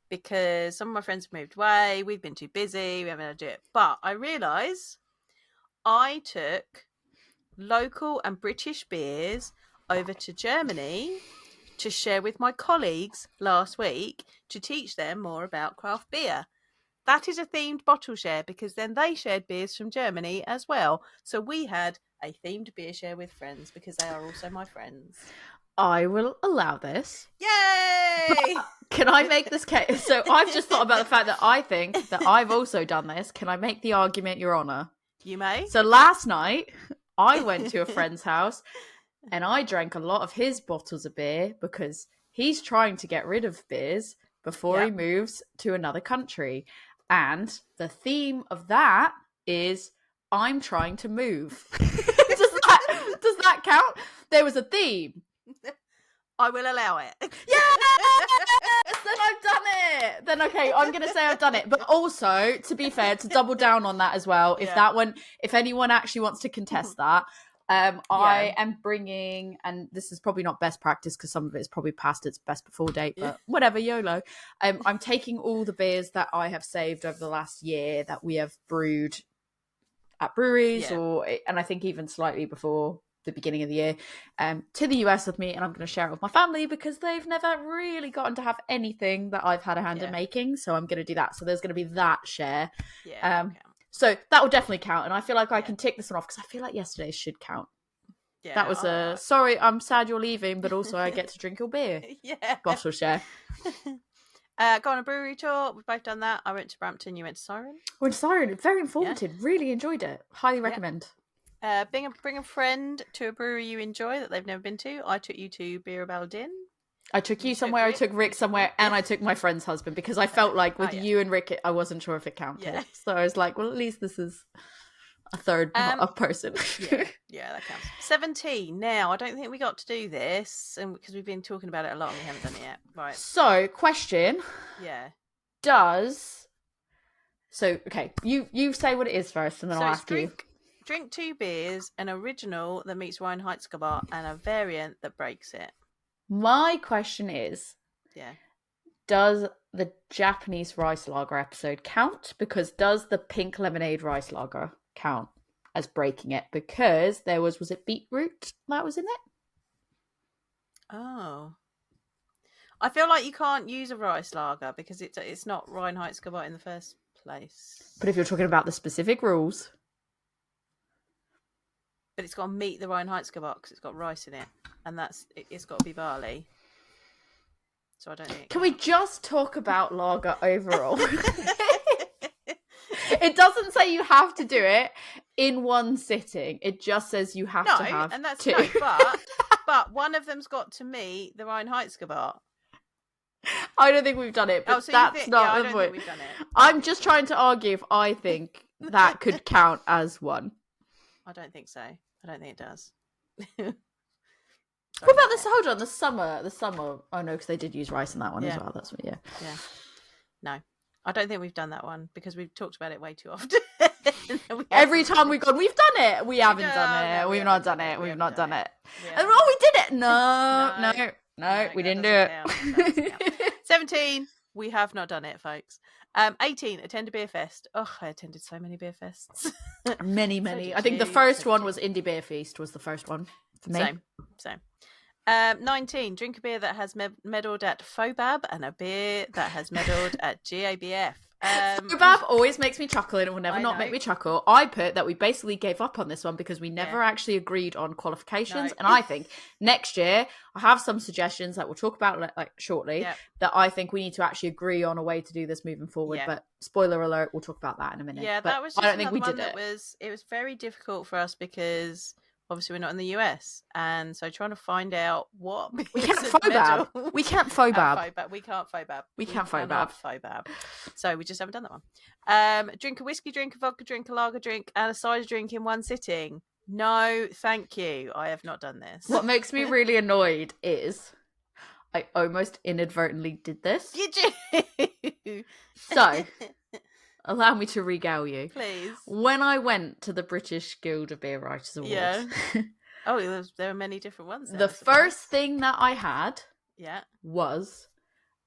because some of my friends have moved away. We've been too busy. We haven't had to do it. But I realise I took local and British beers over to Germany to share with my colleagues last week to teach them more about craft beer. That is a themed bottle share, because then they shared beers from Germany as well. So we had a themed beer share with friends, because they are also my friends. I will allow this. Yay! Can I make this case? So I've just thought about the fact that I think that I've also done this. Can I make the argument, Your Honour? You may. So last night, I went to a friend's house and I drank a lot of his bottles of beer, because he's trying to get rid of beers before he moves to another country. And the theme of that is I'm trying to move. Does that count? There was a theme. I will allow it. Yes! Then I've done it. Then okay, I'm gonna say I've done it. But also, to be fair, to double down on that as well, if anyone actually wants to contest that, I am bringing, and this is probably not best practice because some of it is probably past its best before date, but whatever, YOLO. I'm taking all the beers that I have saved over the last year that we have brewed at breweries, and I think even slightly before the beginning of the year, to the US with me, and I'm going to share it with my family because they've never really gotten to have anything that I've had a hand in making. So I'm going to do that. So there's going to be that share. So that will definitely count. And I feel like I can tick this one off because I feel like yesterday's should count. Yeah, that was sorry, I'm sad you're leaving, but also I get to drink your beer. Bottle share. Go on a brewery tour. We've both done that. I went to Brampton. You went to Siren. Went to Siren. Very informative. Really enjoyed it. Highly recommend. Bring a friend to a brewery you enjoy that they've never been to. I took you to Beer Baldin. I took you somewhere, I took Rick somewhere, and I took my friend's husband, because I felt like with you and Rick, I wasn't sure if it counted. So I was like, well, at least this is a third person. Yeah, that counts. 17. Now, I don't think we got to do this, and because we've been talking about it a lot and we haven't done it yet. Right. So, question. Yeah. Okay, you say what it is first, and then I'll ask you. Drink 2 beers, an original that meets Reinheitsgebot, and a variant that breaks it. My question is, does the Japanese rice lager episode count? Because does the pink lemonade rice lager count as breaking it? Because there was it beetroot that was in it? Oh. I feel like you can't use a rice lager because it's not Reinheitsgebot in the first place. But if you're talking about the specific rules... But it's got to meet the Reinheitsgebot because it's got rice in it, and it's got to be barley. So I don't think. Can we just talk about lager overall? It doesn't say you have to do it in one sitting. It just says you have to have and that's 2. But one of them's got to meet the Reinheitsgebot. I don't think we've done it, but that's not the point. We've done it. I'm just trying to argue if I think that could count as one. I don't think so. I don't think it does. What about this? Hold on, the summer. Oh no, because they did use rice in that one as well. That's what. Yeah. No, I don't think we've done that one because we've talked about it way too often. Every time we've gone, we've done it. We haven't done it. We've not done it. We've not done it. And we did it. No, we didn't do it. 17. We have not done it, folks. 18. Attend a beer fest. Oh, I attended so many beer fests. Many. I think the first one was Indie Beer Feast. Was the first one for me. Same. 19. Drink a beer that has medalled at FOBAB and a beer that has medalled at GABF. FOBAB always makes me chuckle, and it will never I not know. make me chuckle. I put that we basically gave up on this one because we never actually agreed on qualifications. No. And I think next year I have some suggestions that we'll talk about like shortly. Yep. That I think we need to actually agree on a way to do this moving forward. Yeah. But spoiler alert, we'll talk about that in a minute. Yeah, but that was just I don't think we another did one it. it was very difficult for us because obviously we're not in the US, and so trying to find out what We can't FOBAB. We can't FOBAB. We can't FOBAB. We can't cannot FOBAB. FOBAB. So we just haven't done that one. Drink a whiskey drink, a vodka drink, a lager drink, and a cider drink in one sitting. No, thank you. I have not done this. What makes me really annoyed is I almost inadvertently did this. Did you? So, allow me to regale you. Please. When I went to the British Guild of Beer Writers Awards, Yeah. Oh, there are many different ones. There, the first thing that I had was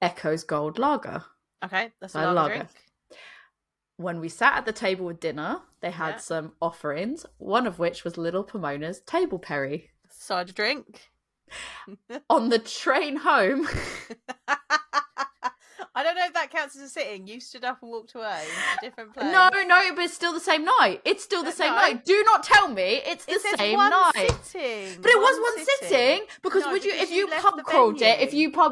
Echo's Gold Lager. Okay, that's a a lager drink. When we sat at the table with dinner, they had some offerings, one of which was Little Pomona's Table Perry. Cider drink. On the train home... I don't know if that counts as a sitting. You stood up and walked away to a different place. No, but it's still the same night. It's still the same night. Do not tell me it's the same night. Sitting. But it was one sitting because would you, if you pub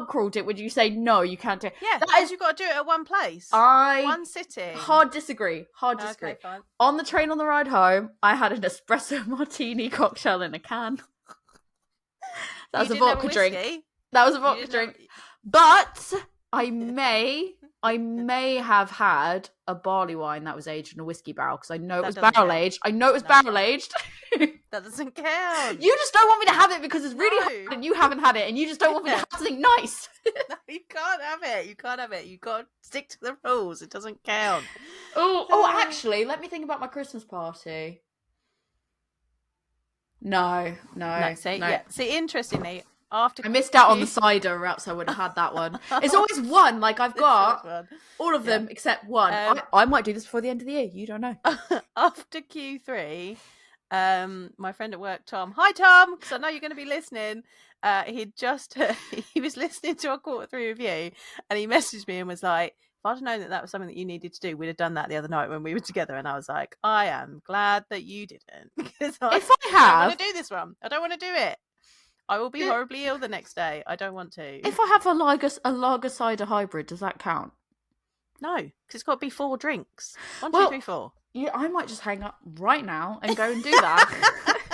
crawled it, would you say no? You can't do it. Yeah, that is, you've got to do it at one place. One sitting. Hard disagree. Okay, fine. On the train on the ride home, I had an espresso martini cocktail in a can. That was a vodka drink. That was a vodka drink. But I may have had a barley wine that was aged in a whiskey barrel because I know it was barrel aged. I know it was barrel aged. That doesn't count. You just don't want me to have it because it's really hard and you haven't had it and you just don't want me to have something nice. No, you can't have it. You can't have it. You got to stick to the rules. It doesn't count. Oh, actually, let me think about my Christmas party. No. See, interestingly, after I missed out on the cider, or else I would have had that one. It's always one. Like I've got all of them except one. I might do this before the end of the year. You don't know. After Q3, my friend at work, Tom. Hi, Tom, because I know you're going to be listening. He was listening to our Q3 review, and he messaged me and was like, if I'd known that was something that you needed to do, we'd have done that the other night when we were together. And I was like, I am glad that you didn't. Because I don't want to do this one. I don't want to do it. I will be horribly ill the next day. I don't want to. If I have a lager cider hybrid, does that count? No, because it's got to be 4 drinks. 1, 2, 3, 4. Yeah, I might just hang up right now and go and do that.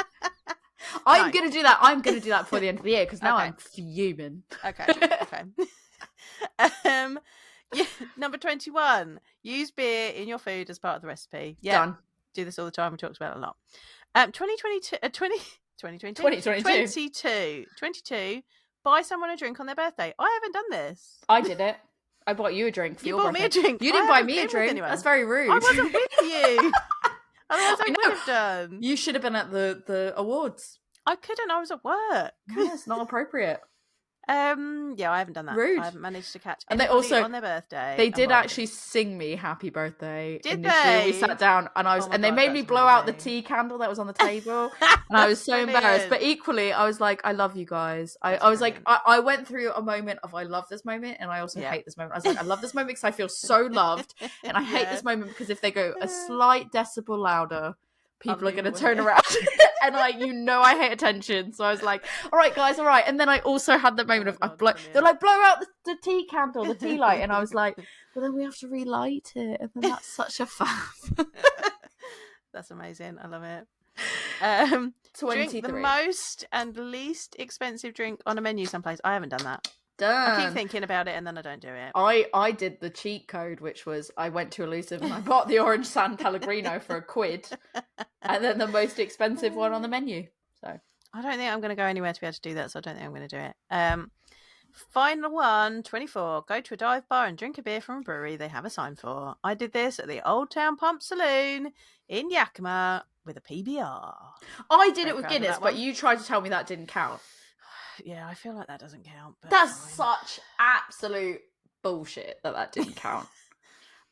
I'm going to do that. I'm going to do that before the end of the year because now I'm fuming. Okay. Number 21. Use beer in your food as part of the recipe. Yeah. Done. Do this all the time. We talked about it a lot. 22. Buy someone a drink on their birthday. I haven't done this. I did it. I bought you a drink for your birthday. You bought me a drink. You didn't buy me a drink. That's very rude. I wasn't with you. Otherwise I would have done. You should have been at the awards. I couldn't. I was at work. Yeah, it's not appropriate. Yeah, I haven't done that. Rude. I haven't managed to catch and they also on their birthday. They did actually sing me happy birthday. Did initially. they? We sat down and they made me blow out the tea candle that was on the table, and I was so embarrassed. But equally, I was like, I love you guys. I was like, I went through a moment of I love this moment, and I also hate this moment. I was like, I love this moment because I feel so loved, and I hate this moment because if they go a slight decibel louder, people are going to turn around. And I hate attention. So I was like, all right, guys, all right. And then I also had the moment of, they're like, blow out the tea candle, the tea light. And I was like, well, then we have to relight it. And then that's such a faff. That's amazing. I love it. 23. Drink the most and least expensive drink on a menu someplace. I haven't done that. Done. I keep thinking about it and then I don't do it. I did the cheat code, which was I went to Elusive and I bought the Orange San Pellegrino for £1, and then the most expensive one on the menu. So I don't think I'm going to go anywhere to be able to do that. So I don't think I'm going to do it. Final one, 24. Go to a dive bar and drink a beer from a brewery they have a sign for. I did this at the Old Town Pump Saloon in Yakima with a PBR. I did it with Guinness, but you tried to tell me that didn't count. Yeah, I feel like that doesn't count. But that's such absolute bullshit that didn't count.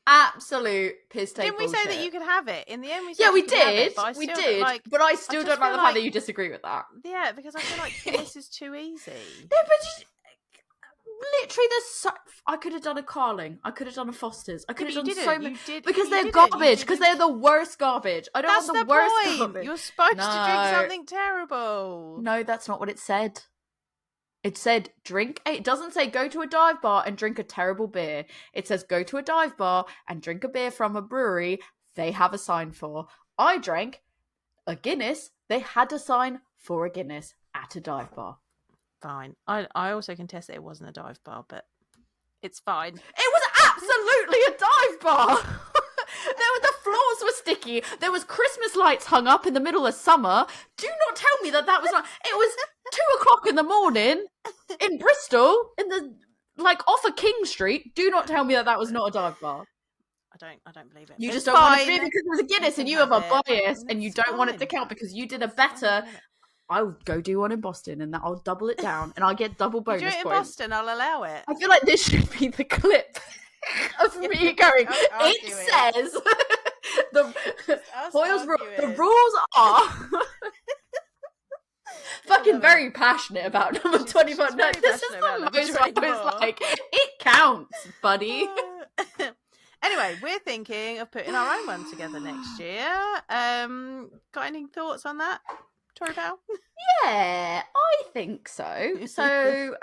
Absolute piss take Didn't we bullshit. say that you could have it? In the end, we said yeah, we you could have did. it, but We did. But I still don't like the fact that you disagree with that. Yeah, because I feel like Guinness is too easy. No, but literally, I could have done a Carling. I could have done a Foster's. I could have done so many. Because they're garbage. Because they're the worst garbage. I don't want the worst garbage. You're supposed to drink something terrible. No, that's not what it said. It said drink. It doesn't say go to a dive bar and drink a terrible beer. It says go to a dive bar and drink a beer from a brewery they have a sign for. I drank a Guinness. They had a sign for a Guinness at a dive bar. Fine. I also contest that it wasn't a dive bar, but it's fine. It was absolutely a dive bar. The floors were sticky. There was Christmas lights hung up in the middle of summer. Do not tell me that was not. It was 2:00 in the morning in Bristol, off of King Street. Do not tell me that was not a dive bar. I don't believe it. You just don't want it to be because there's a Guinness and you have a bias and you don't want it to count because you did a better. I'll go do one in Boston and I'll double it down and I'll get double bonus points. Do it in Boston, I'll allow it. I feel like this should be the clip of me going. It says the rules are fucking very passionate about number 24. No, this is the most I was like, it counts, buddy. Anyway, we're thinking of putting our own one together next year. Got any thoughts on that, Tori Pal? Yeah, I think so. So,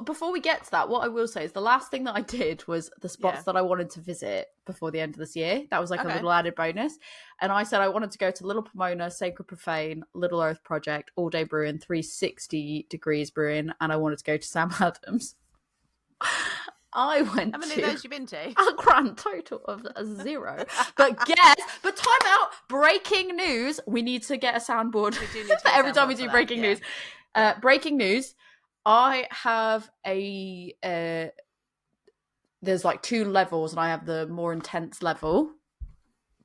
before we get to that, what I will say is the last thing that I did was the spots that I wanted to visit before the end of this year. That was a little added bonus. And I said I wanted to go to Little Pomona, Sacred Profane, Little Earth Project, All Day Brewing, 360 Degrees Brewing, and I wanted to go to Sam Adams. I went How many of those you been to? A grand total of 0. But time out. Breaking news. We need to get a soundboard for every time we do breaking news. Breaking news. I have there's 2 levels and I have the more intense level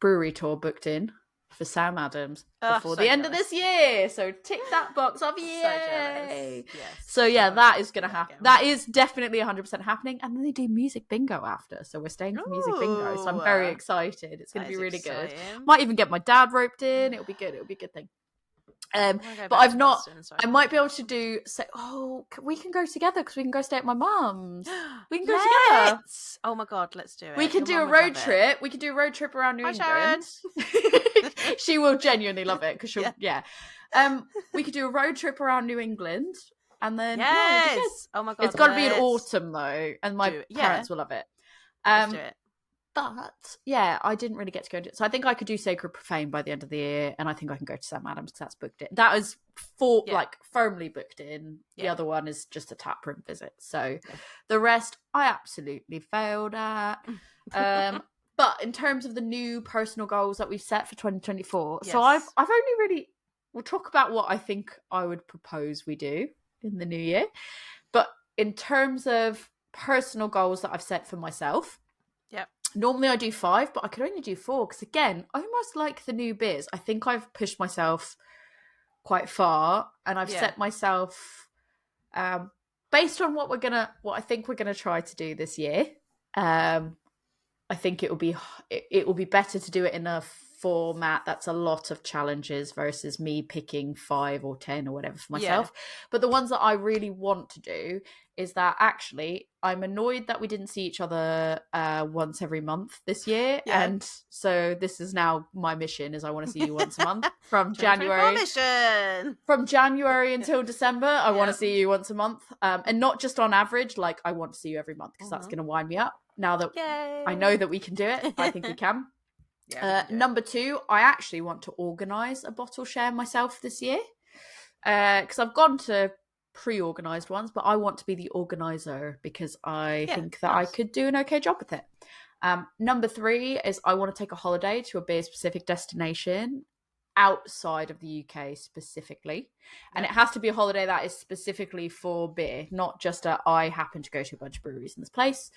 brewery tour booked in for Sam Adams before the end of this year. So tick that box off. Yay! So yeah, that is going to happen. That is definitely 100% happening. And then they do music bingo after. So we're staying for music bingo. So I'm very excited. It's going to be really good. Might even get my dad roped in. It'll be good. It'll be a good thing. But I've not. I might be able to do. We can go together because we can go stay at my mum's. We can go together. Oh my god, let's do it. We can do a road trip. We can do a road trip around New England. She will genuinely love it because she'll. Yeah. We could do a road trip around New England, and then oh my god, it's got to be in autumn though, and my parents will love it. Let's do it. But yeah, I didn't really get to go into it. So I think I could do Sacred Profane by the end of the year, and I think I can go to Sam Adams because that's booked in. That is firmly booked in. The other one is just a taproom visit. So the rest I absolutely failed at. But in terms of the new personal goals that we've set for 2024, so I've only really we'll talk about what I think I would propose we do in the new year. But in terms of personal goals that I've set for myself. Normally I do 5, but I could only do 4 because again, almost like the new biz, I think I've pushed myself quite far, and I've set myself based on what I think we're gonna try to do this year. I think it will be better to do it in a format that's a lot of challenges versus me picking 5 or 10 or whatever for myself. But the ones that I really want to do is that actually I'm annoyed that we didn't see each other once every month this year. And so this is now my mission is I want to see you once a month from January. From January until December, I want to see you once a month. And not just on average, I want to see you every month because that's going to wind me up. Now that I know that we can do it, I think we can. Number 2, I actually want to organise a bottle share myself this year because I've gone to pre-organised ones, but I want to be the organiser because I think that I could do an okay job with it. Number 3 is I want to take a holiday to a beer specific destination outside of the UK specifically, and it has to be a holiday that is specifically for beer, not just I happen to go to a bunch of breweries in this place.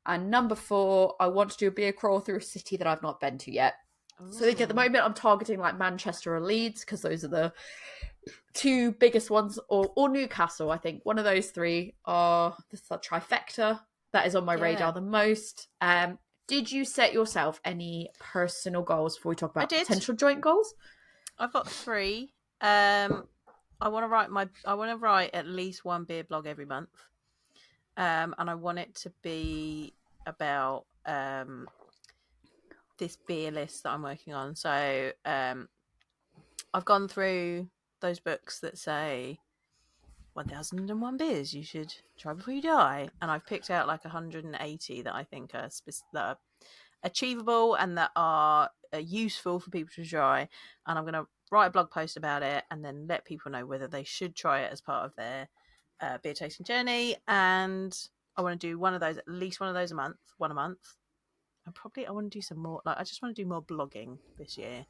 And number 4, I want to do a beer crawl through a city that I've not been to yet. Ooh. So I think at the moment I'm targeting Manchester or Leeds because those are the 2 biggest ones, or Newcastle. I think one of those 3 are the trifecta that is on my radar the most. Did you set yourself any personal goals before we talk about potential joint goals? I've got 3. I want to write at least one beer blog every month. And I want it to be about this beer list that I'm working on. So I've gone through those books that say 1001 beers you should try before you die, and I've picked out like 180 that I think are that are achievable and that are useful for people to try, and I'm going to write a blog post about it and then let people know whether they should try it as part of their beer tasting journey. And I want to do at least one of those a month, one a month. And probably I want to do some more, like I just want to do more blogging this year.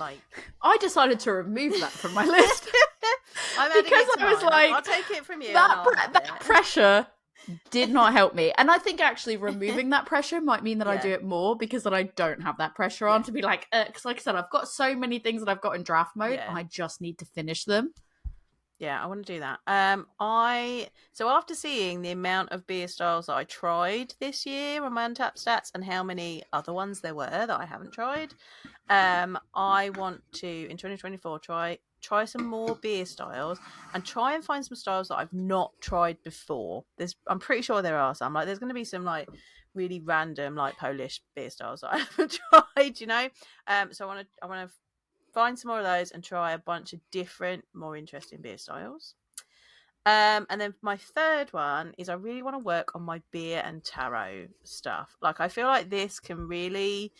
Like I decided to remove that from my list. Because I was like, I'll take it from you. That pressure did not help me. And I think actually removing that pressure might mean that I do it more, because then I don't have that pressure on to be like, because like I said, I've got so many things that I've got in draft mode and I just need to finish them. Yeah, I want to do that. So after seeing the amount of beer styles that I tried this year on my Untappd Stats and how many other ones there were that I haven't tried, I want to in 2024 try some more beer styles and try and find some styles that I've not tried before. I'm pretty sure there are some. Like there's going to be some like really random like Polish beer styles that I haven't tried, you know. So I want to find some more of those and try a bunch of different, more interesting beer styles. And then my third one is I really want to work on my beer and taro stuff. Like I feel like this can really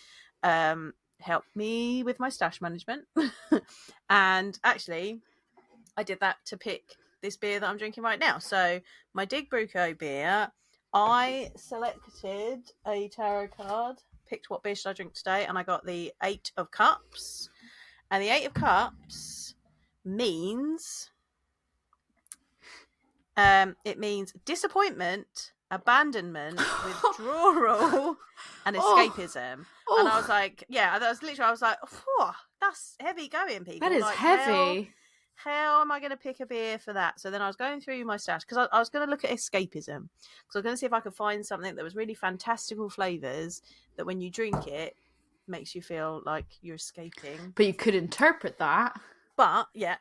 help me with my stash management. And actually, I did that to pick this beer that I'm drinking right now. So my Dig Bruco beer, I selected a tarot card, picked what beer should I drink today, and I got the 8 of Cups. And the 8 of Cups means it means disappointment, abandonment, withdrawal, and escapism. And I was like, I was like, that's heavy going, people. That is like, heavy. How am I going to pick a beer for that? So then I was going through my stash because I was going to look at escapism. Because I was going to see if I could find something that was really fantastical flavours that when you drink it, makes you feel like you're escaping. But you could interpret that. But I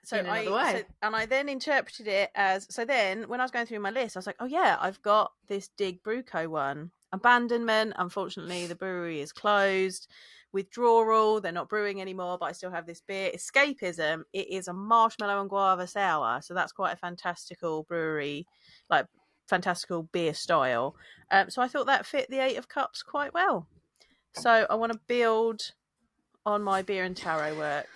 then interpreted it as, so then when I was going through my list, I was like, oh yeah, I've got this Dig Bruco one. Abandonment, unfortunately the brewery is closed. Withdrawal, they're not brewing anymore, but I still have this beer. Escapism, it is a marshmallow and guava sour, so that's quite a fantastical brewery, like fantastical beer style. So I thought that fit the 8 of Cups quite well. So I want to build on my beer and taro work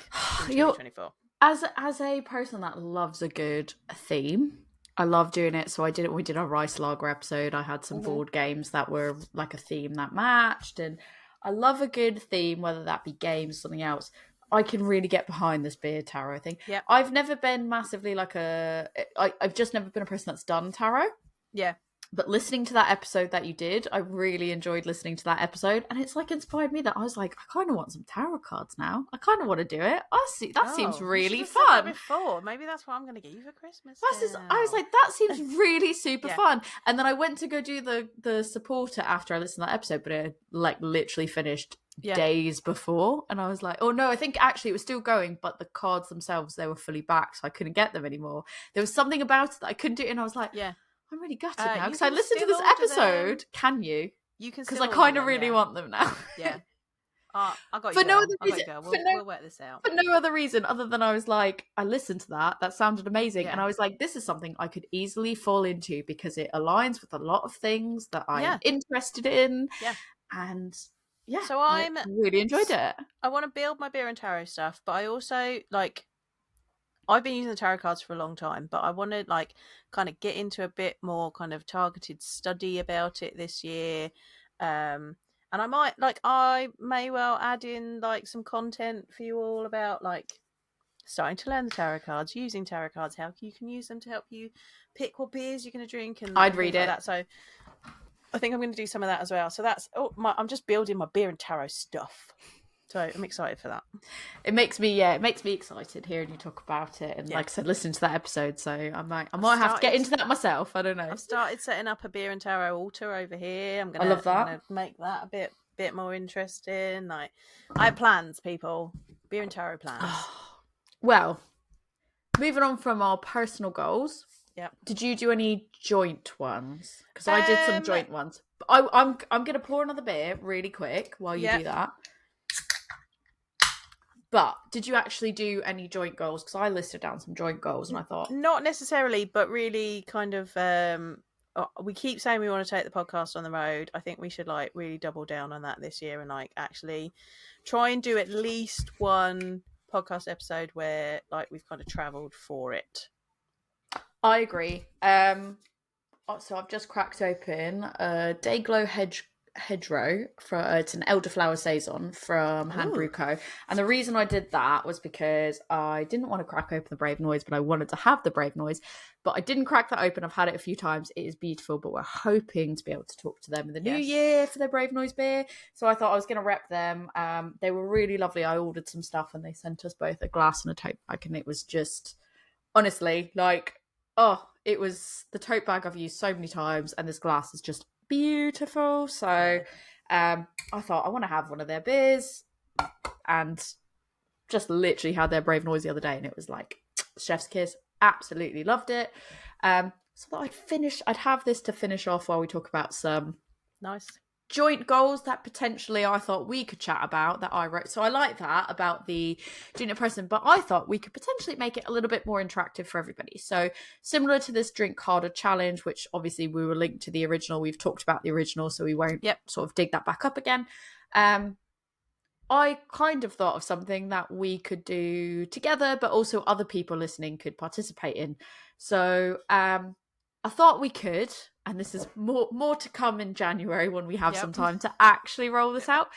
in 2024. As a person that loves a good theme, I love doing it. So we did a Rice Lager episode. I had some board games that were like a theme that matched, and I love a good theme, whether that be games or something else. I can really get behind this beer tarot thing. Yeah, I've never been massively I've just never been a person that's done tarot. Yeah. But listening to that episode that you did, I really enjoyed listening to that episode. And it's like inspired me that I was like, I kind of want some tarot cards now. I kind of want to do it. That seems really fun. Said that before. Maybe that's what I'm going to get you for Christmas. I was like, that seems really super fun. And then I went to go do the supporter after I listened to that episode, but it like literally finished days before. And I was like, oh no, I think actually it was still going, but the cards themselves, they were fully backed, so I couldn't get them anymore. There was something about it that I couldn't do, and I was like, I'm really gutted now because I listened to this episode. Can you? You can, because I kind of really want them now. Yeah. I got you. For no other reason. We'll work this out. For no other reason other than I was like, I listened to that. That sounded amazing, and I was like, this is something I could easily fall into because it aligns with a lot of things that I'm interested in. Yeah. And so I really enjoyed it. I want to build my beer and tarot stuff, but I also like. I've been using the tarot cards for a long time, but I want to like kind of get into a bit more kind of targeted study about it this year. And I may well add in like some content for you all about like starting to learn the tarot cards, using tarot cards, how you can use them to help you pick what beers you're going to drink. And I'd read it. Like that. So I think I'm going to do some of that as well. So that's I'm just building my beer and tarot stuff. So I'm excited for that. It makes me excited hearing you talk about it, and like I said, listening to that episode. So I might have to get into that myself. I don't know. I've started setting up a beer and taro altar over here. I love that. I'm gonna make that a bit more interesting. Like, I have plans, people. Beer and taro plans. Well, moving on from our personal goals. Yeah. Did you do any joint ones? Because I did some joint ones. I'm gonna pour another beer really quick while you do that. But did you actually do any joint goals? Because I listed down some joint goals, and I thought not necessarily, but really kind of. We keep saying we want to take the podcast on the road. I think we should like really double down on that this year and like actually try and do at least one podcast episode where like we've kind of travelled for it. I agree. So I've just cracked open a Dayglow Hedgerow it's an elderflower saison from Hand Brew Co. And the reason I did that was because I didn't want to crack open the Brave Noise, but I wanted to have the Brave Noise. But I didn't crack that open. I've had it a few times. It is beautiful, but we're hoping to be able to talk to them in the new year for their Brave Noise beer. So I thought I was going to rep them. They were really lovely. I ordered some stuff and they sent us both a glass and a tote bag, and it was just honestly like, it was the tote bag I've used so many times, and this glass is just beautiful. So I thought I want to have one of their beers, and just literally had their Brave Noise the other day, and it was like chef's kiss. Absolutely loved it. So that I'd have this to finish off while we talk about some nice joint goals that potentially I thought we could chat about that I wrote. So I like that about the doing it person, but I thought we could potentially make it a little bit more interactive for everybody. So similar to this Drink Harder challenge, which obviously we were linked to the original. We've talked about the original, so we won't sort of dig that back up again. I kind of thought of something that we could do together, but also other people listening could participate in. So I thought we could, and this is more to come in January when we have some time to actually roll this out.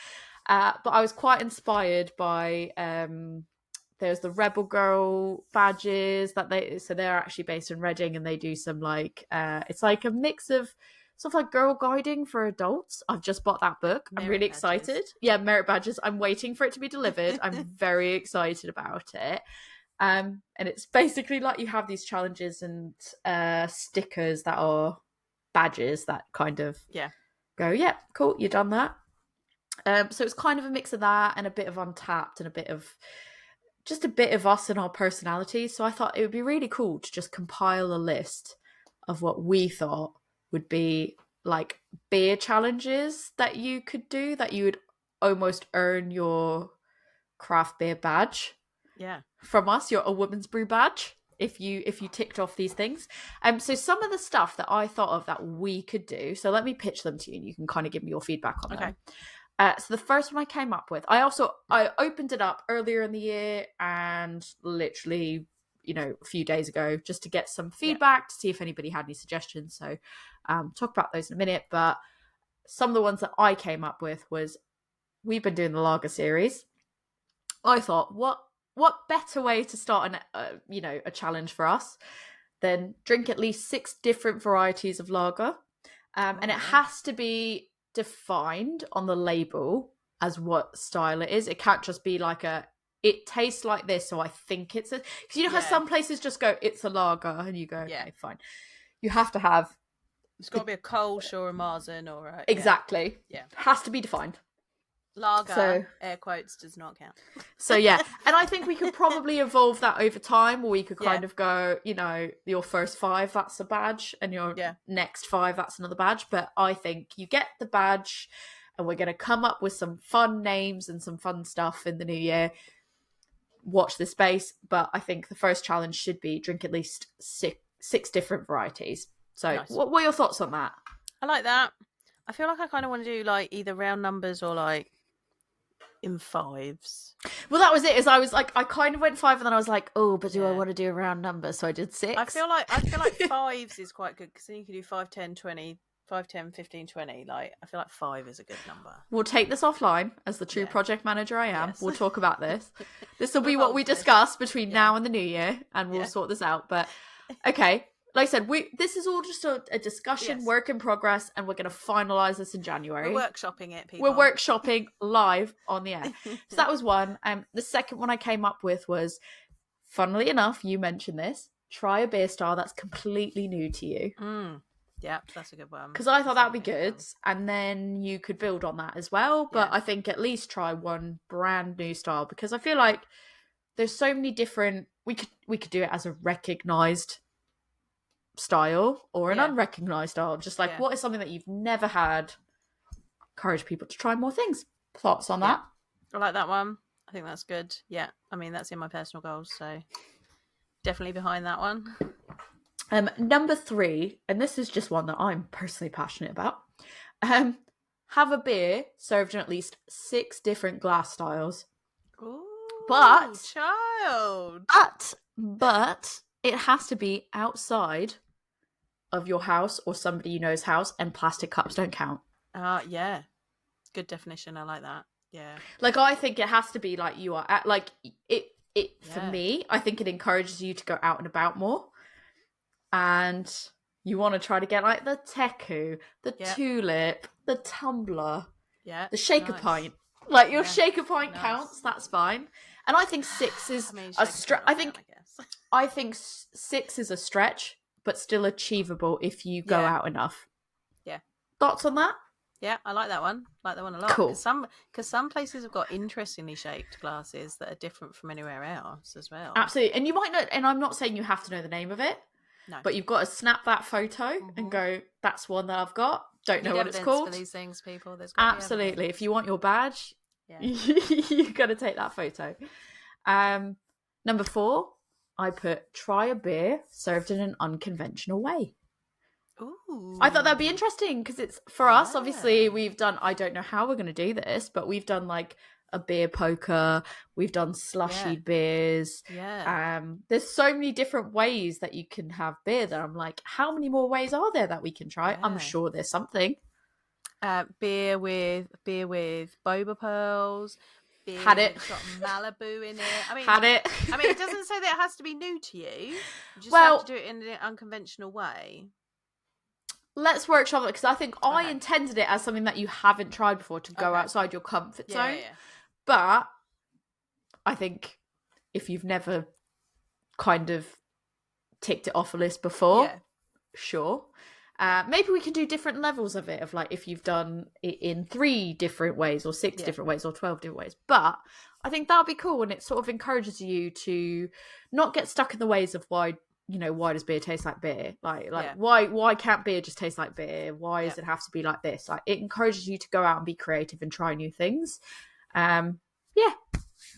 But I was quite inspired by there's the Rebel Girl badges they're actually based in Reading, and they do some like it's like a mix of sort of like girl guiding for adults. I've just bought that book. I'm really excited. Yeah, merit badges. I'm waiting for it to be delivered. I'm very excited about it. And it's basically like you have these challenges and stickers that are badges that kind of go, yeah, cool, you've done that. So it's kind of a mix of that and a bit of Untappd and a bit of us and our personalities. So I thought it would be really cool to just compile a list of what we thought would be like beer challenges that you could do that you would almost earn your craft beer badge from us, a woman's brew badge, if you ticked off these things. So some of the stuff that I thought of that we could do, so let me pitch them to you and you can kind of give me your feedback on them. So the first one I came up with, I opened it up earlier in the year and literally a few days ago, just to get some feedback to see if anybody had any suggestions. So talk about those in a minute, but some of the ones that I came up with was, we've been doing the lager series. I thought, what better way to start a challenge for us than drink at least 6 different varieties of lager, and it has to be defined on the label as what style it is. It can't just be like it tastes like this, so I think it's because how some places just go, it's a lager, and you go, okay, fine. You have to have, it's got to be a Kolsch or a Marzen or a exactly. Has to be defined. Lager, so, air quotes, does not count. So and I think we could probably evolve that over time, or we could kind of go, your first 5, that's a badge, and your next 5, that's another badge. But I think you get the badge, and we're going to come up with some fun names and some fun stuff in the new year. Watch this space, but I think the first challenge should be drink at least 6 different varieties. So nice. What are your thoughts on that? I like that. I feel like I kind of want to do like either round numbers or like in 5s. Well, that was it. Is I was like, I kind of went 5, and then I was like, oh, but do I want to do a round number? So I did 6. I feel like 5s is quite good, because then you can do 5, 10, 20, 5, 10, 15, 20. Like, I feel like 5 is a good number. We'll take this offline as the true project manager I am. Yes. We'll talk about this. This will be what we discuss between now and the new year, and we'll sort this out. But okay, like I said, this is all just a discussion, work in progress, and we're going to finalise this in January. We're workshopping it, people. We're workshopping live on the air. So that was one. The second one I came up with was, funnily enough, you mentioned this, try a beer style that's completely new to you. Yeah, that's a good one. Because I thought that'd be good, and then you could build on that as well. But I think at least try one brand new style, because I feel like there's so many different. We could do it as a recognised style or an unrecognised style. Just like, what is something that you've never had? Encourage people to try more things. Thoughts on that? I like that one. I think that's good. Yeah, I mean, that's in my personal goals, so definitely behind that one. Number 3, and this is just one that I'm personally passionate about. Have a beer served in at least 6 different glass styles. Ooh, but child. But it has to be outside of your house or somebody you know's house, and plastic cups don't count. Yeah. Good definition. I like that. Yeah. Like, I think it has to be like you are at, like it for me, I think it encourages you to go out and about more. And you want to try to get like the teku, the tulip, the tumbler, the shaker pint. Like, your shaker pint counts. That's fine. And I think 6 is a stretch. I think 6 is a stretch, but still achievable if you go out enough. Yeah. Thoughts on that? Yeah, I like that one. I like that one a lot. Cool. Because some places have got interestingly shaped glasses that are different from anywhere else as well. Absolutely. And you might know, and I'm not saying you have to know the name of it. No. But you've got to snap that photo and go, that's one that I've got. Don't know what it's called. For these things, people. There's absolutely. If you want your badge, you've got to take that photo. Number 4, I put try a beer served in an unconventional way. Ooh. I thought that'd be interesting because it's for us. Obviously, we've done. I don't know how we're going to do this, but we've done like a beer poker. We've done slushy beers. Yeah. There's so many different ways that you can have beer that I'm like, how many more ways are there that we can try? Yeah. I'm sure there's something. Beer with boba pearls. Beer Had it. Got Malibu in it. I mean, had it. I mean, it doesn't say that it has to be new to you. You just have to do it in an unconventional way. Let's workshop it, because I think I intended it as something that you haven't tried before, to go outside your comfort zone. Yeah. But I think if you've never kind of ticked it off a list before, sure. Maybe we can do different levels of it, of like if you've done it in 3 different ways or 6 different ways or 12 different ways. But I think that'll be cool, and it sort of encourages you to not get stuck in the ways of why does beer taste like beer? Like why can't beer just taste like beer? Why does it have to be like this? Like, it encourages you to go out and be creative and try new things. So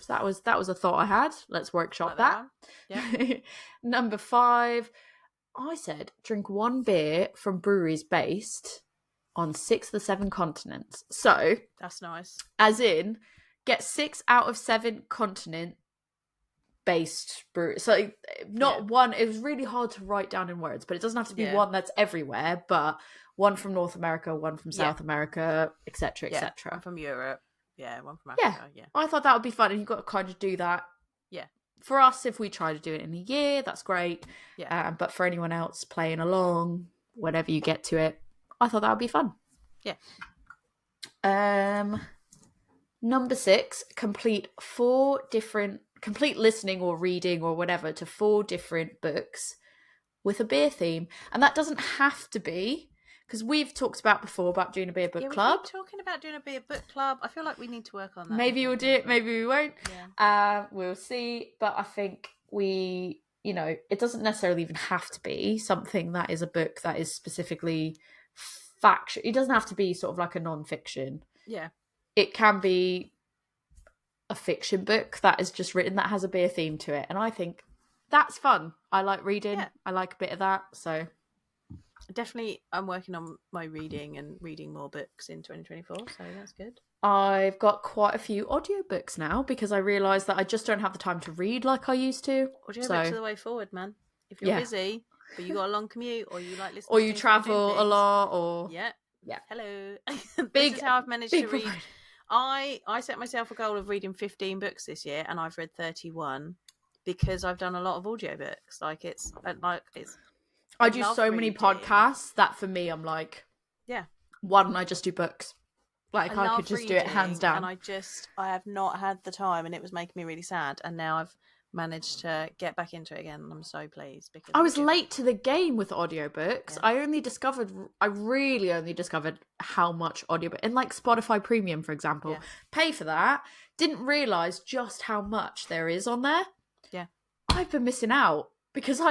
that was a thought I had. Let's workshop that. Yeah. Number 5, I said drink 1 beer from breweries based on 6 of the 7 continents. So that's nice. As in, get 6 out of 7 continent based brewery. So not one. It was really hard to write down in words, but it doesn't have to be one that's everywhere, but one from North America, one from South America, etc., etc. One from Europe. Yeah, one from Africa. Yeah. I thought that would be fun, and you've got to kind of do that. Yeah. For us, if we try to do it in a year, that's great. Yeah. But for anyone else playing along, whenever you get to it, I thought that would be fun. Yeah. Number 6, complete listening or reading or whatever to 4 different books with a beer theme. And that doesn't have to be, because we've talked about before about doing a beer book club. We're talking about doing a beer book club. I feel like we need to work on that. Maybe we'll do it, maybe we won't. Yeah. We'll see. But I think it doesn't necessarily even have to be something that is a book that is specifically faction. It doesn't have to be sort of like a non-fiction. Yeah. It can be a fiction book that is just written that has a beer theme to it, and I think that's fun. I like reading. I like a bit of that, so definitely I'm working on my reading and reading more books in 2024, so that's good. I've got quite a few audiobooks now because I realised that I just don't have the time to read like I used to. Audiobooks are the way forward, man. If you're busy but you got a long commute, or you like listening or you travel a lot, or hello. This is how I've managed to read. I set myself a goal of reading 15 books this year, and I've read 31 because I've done a lot of audiobooks. I do love so many reading. podcasts that for me, I'm like, Yeah. why don't I just do books? Like, I could just do it hands down. And I have not had the time, and it was making me really sad. And now I've managed to get back into it again, and I'm so pleased because I was late to the game with audiobooks. Yeah. I really only discovered how much audiobook, and like Spotify Premium, for example, pay for that. Didn't realise just how much there is on there. Yeah. I've been missing out because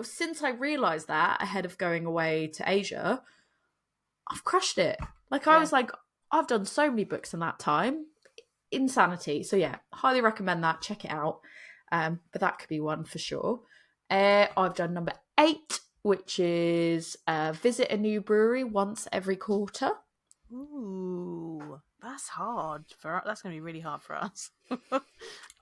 since I realised that ahead of going away to Asia, I've crushed it. Like, I was like, I've done so many books in that time. Insanity. So yeah, highly recommend that. Check it out. But that could be one for sure. I've done number 8, which is visit a new brewery once every quarter. Ooh, that's hard. That's going to be really hard for us.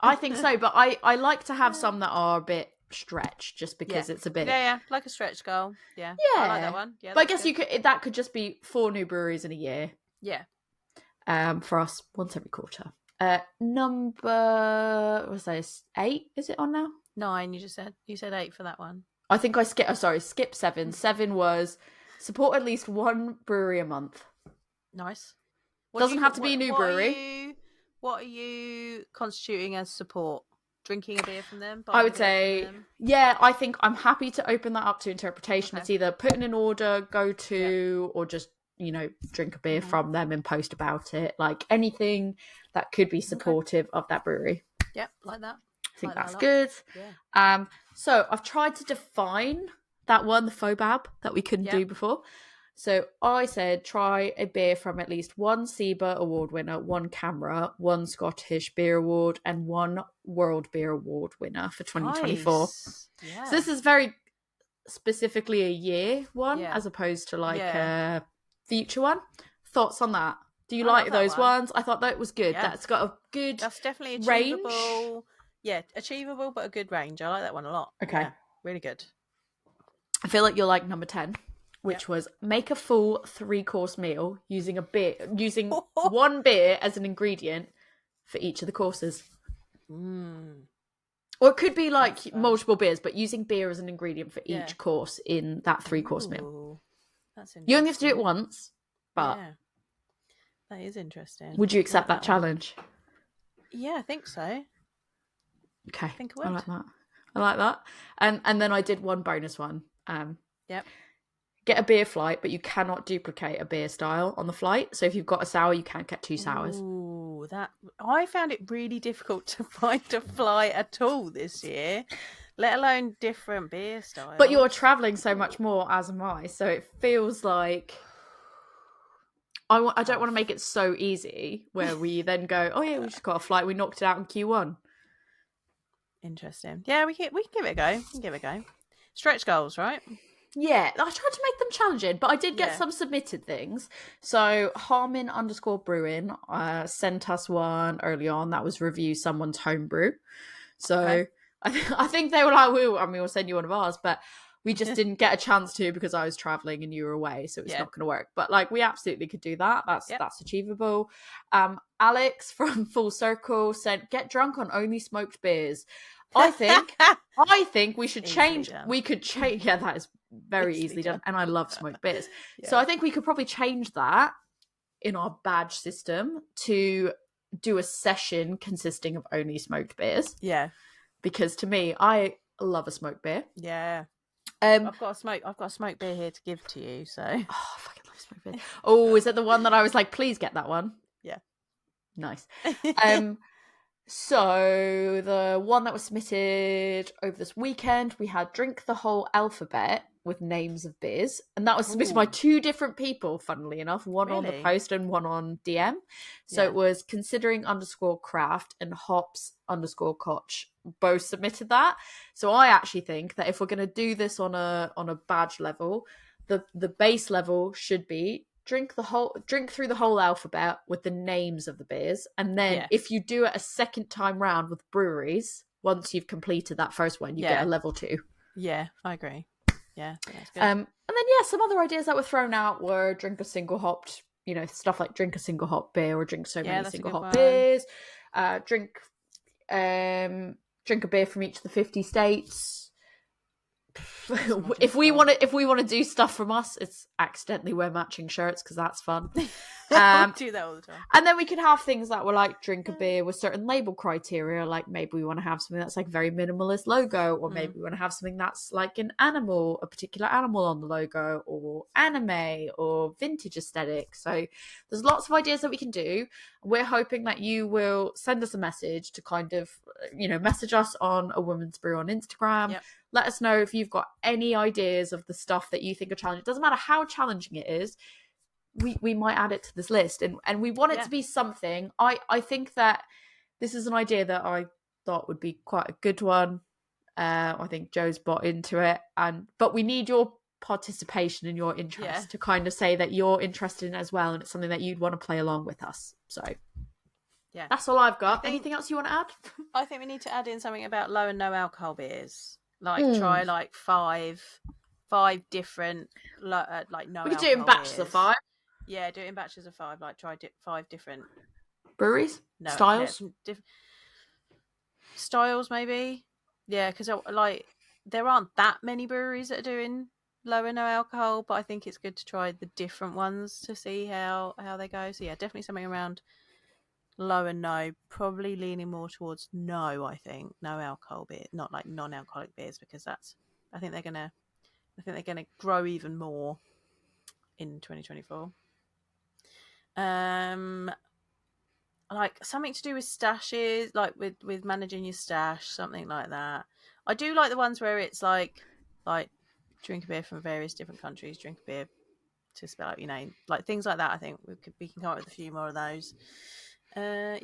I think so, but I like to have some that are a bit stretched, just because it's a bit like a stretch goal. Yeah, yeah. I like that one. Yeah, but I guess that could just be 4 new breweries in a year. Yeah. For us, once every quarter. Number was this 8? Is it on now? 9. You said 8 for that one. I think I skip 7. 7 was support at least 1 brewery a month. Nice. Doesn't have to be a new brewery. What are you constituting as support? Drinking a beer from them? I would say, yeah, I think I'm happy to open that up to interpretation. Okay. It's either put in an order, go to, or just, drink a beer from them and post about it. Like, anything that could be supportive of that brewery. Yep, like that. I think that's good. Yeah. So I've tried to define that one, the FOBAB, that we couldn't do before. So I said try a beer from at least 1 SIBA award winner, 1 CAMRA, 1 Scottish Beer Award, and 1 World Beer Award winner for 2024. Nice. Yeah. So this is very specifically a year one, as opposed to like a future one. Thoughts on that? Do you like those ones? I thought that was good. Yeah. That's got a good That's definitely achievable. Range. Yeah, achievable, but a good range. I like that one a lot. Okay. Yeah, really good. I feel like you'll like number 10. Which was make a full 3-course meal using 1 beer as an ingredient for each of the courses. Or it could be like multiple beers, but using beer as an ingredient for each course in that 3-course meal. That's interesting. You only have to do it once, but that is interesting. Would you accept that challenge? Yeah, I think so. Okay, I think I would. I like that. And then I did one bonus one. Yep. Get a beer flight, but you cannot duplicate a beer style on the flight. So if you've got a sour, you can't get 2 sours. Ooh, I found it really difficult to find a flight at all this year, let alone different beer styles. But you're traveling so much more, as am I. So it feels like I don't want to make it so easy where we then go, oh yeah, we just got a flight. We knocked it out in Q1. Interesting. Yeah, we can give it a go. Stretch goals, right? Yeah, I tried to make them challenging, but I did get some submitted things. So Harmin_Brewing sent us one early on that was review someone's homebrew. So I think they were like, we'll send you one of ours, but we just didn't get a chance to because I was traveling and you were away, so it's not going to work. But like, we absolutely could do that. That's achievable. Alex from Full Circle said, get drunk on only smoked beers. I think we should change. We could change. Yeah, that is very easily done. And I love smoked beers. So I think we could probably change that in our badge system to do a session consisting of only smoked beers. Yeah. Because to me, I love a smoked beer. Yeah. I've got a smoked beer here to give to you. So. Oh, I fucking love smoked beer. Oh, is it the one that I was like, please get that one? Yeah. Nice. So the one that was submitted over this weekend, we had Drink the Whole Alphabet with names of beers. And that was submitted by 2 different people, funnily enough. One on the post and one on DM. So it was considering_craft and hops_koch. Both submitted that. So I actually think that if we're going to do this on a badge level, the base level should be drink through the whole alphabet with the names of the beers, and then if you do it a second time round with breweries, once you've completed that first one, you get a level 2. Yeah, I agree. Yeah, that's good. And then some other ideas that were thrown out were drink a single hopped, stuff like drink a single hop beer or drink so many single hop beers. Drink a beer from each of the 50 states. if we want to do stuff from us, it's accidentally wear matching shirts because that's fun. We do that all the time. And then we could have things that were like drink a beer with certain label criteria, like maybe we want to have something that's like very minimalist logo, or maybe we want to have something that's like an animal, a particular animal on the logo, or anime or vintage aesthetic. So there's lots of ideas that we can do. We're hoping that you will send us a message to kind of, message us on A Woman's Brew on Instagram. Yep. Let us know if you've got any ideas of the stuff that you think are challenging. It doesn't matter how challenging it is. We might add it to this list, and we want it to be something. I think that this is an idea that I thought would be quite a good one. I think Joe's bought into it, but we need your participation and your interest to kind of say that you're interested in it as well, and it's something that you'd want to play along with us. So that's all I've got. Anything else you want to add? I think we need to add in something about low and no alcohol beers. Like try like five different like no. We could do it in batches of 5. Yeah, do it in batches of 5. Like try 5 different breweries, styles, styles maybe. Yeah, because like there aren't that many breweries that are doing low and no alcohol, but I think it's good to try the different ones to see how they go. So yeah, definitely something around low and no, probably leaning more towards no. I think no alcohol beer, not like non-alcoholic beers, because I think they're gonna grow even more in 2024. Like something to do with stashes, like with managing your stash, something like that. I do like the ones where it's like drink a beer from various different countries, drink a beer to spell out your name, like things like that. I think we can come up with a few more of those. Good. I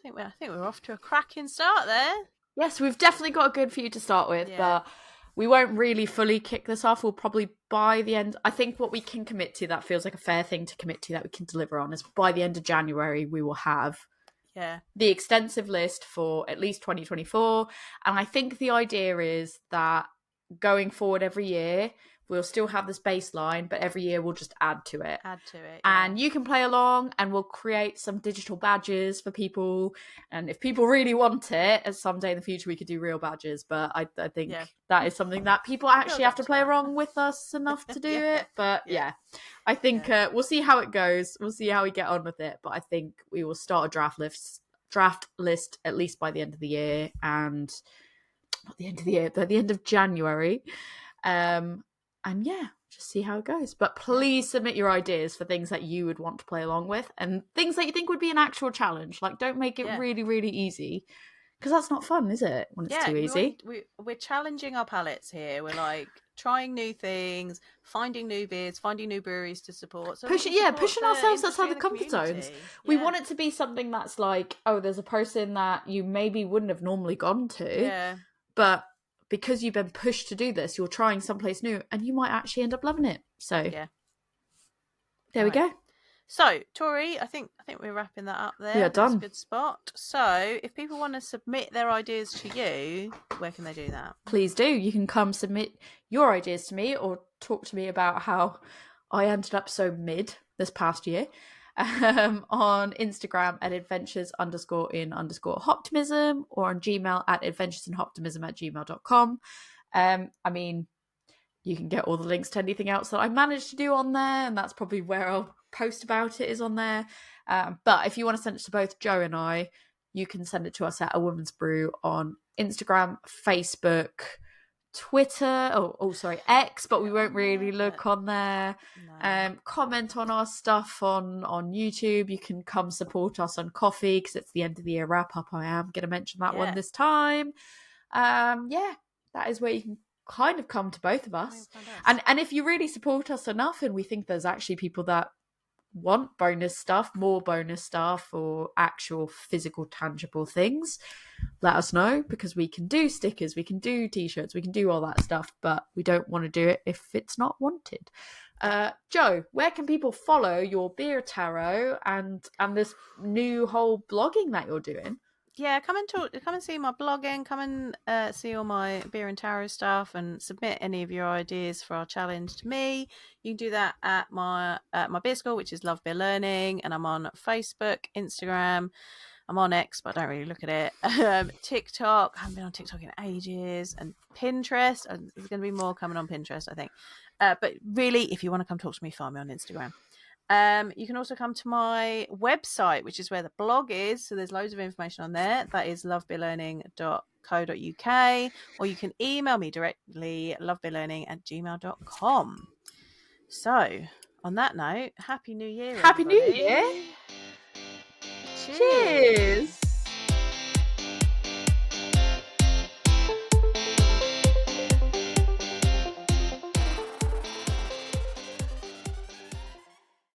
think we're off to a cracking start there. Yes, we've definitely got a good few to start with, but we won't really fully kick this off. We'll probably by the end, I think what we can commit to, that feels like a fair thing to commit to, that we can deliver on, is by the end of January, we will have the extensive list for at least 2024. And I think the idea is that going forward every year, we'll still have this baseline, but every year we'll just add to it. And you can play along, and we'll create some digital badges for people. And if people really want it, at someday in the future, we could do real badges. But I think that is something that people actually have to play along with us enough to do it. But I think we'll see how it goes. We'll see how we get on with it. But I think we will start a draft list at least by the end of the year, and not the end of the year, but the end of January. And just see how it goes. But please submit your ideas for things that you would want to play along with, and things that you think would be an actual challenge. Like, don't make it really, really easy, because that's not fun, is it? When it's too easy. We're challenging our palates here. We're like trying new things, finding new beers, finding new breweries to support. So pushing ourselves outside the comfort zones. We want it to be something that's like, oh, there's a person that you maybe wouldn't have normally gone to, but because you've been pushed to do this, you're trying someplace new, and you might actually end up loving it. So there we go. So, Tori, I think we're wrapping that up there. We are done. That's a good spot. So, if people want to submit their ideas to you, where can they do that? Please do. You can come submit your ideas to me, or talk to me about how I ended up so mid this past year. On Instagram at adventures_in_hoptimism, or on Gmail at adventuresinhoptimism@gmail.com. I mean, you can get all the links to anything else that I managed to do on there, and that's probably where I'll post about it, is on there. But if you want to send it to both Joe and I, you can send it to us at A Woman's Brew on Instagram, Facebook, Twitter, X, but we won't really look on there. Comment on our stuff on YouTube. You can come support us on Coffee, because it's the end of the year wrap up. I am going to mention that one this time. That is where you can kind of come to both of us. And if you really support us enough, and we think there's actually people that want more bonus stuff, or actual physical tangible things, let us know, because we can do stickers, we can do t-shirts, we can do all that stuff, but we don't want to do it if it's not wanted. Joe, where can people follow your beer tarot and this new whole blogging that you're doing? Come and see my blogging, come and see all my beer and tarot stuff, and submit any of your ideas for our challenge to me. You can do that at my beer school, which is Love Beer Learning, and I'm on Facebook, Instagram, I'm on X, but I don't really look at it. TikTok. I haven't been on TikTok in ages. And Pinterest. There's going to be more coming on Pinterest, I think. But really, if you want to come talk to me, find me on Instagram. You can also come to my website, which is where the blog is. So there's loads of information on there. That is lovebeerlearning.co.uk, or you can email me directly, lovebeerlearning@gmail.com. So on that note, Happy New Year, Happy New everybody. Year. Cheers. Cheers.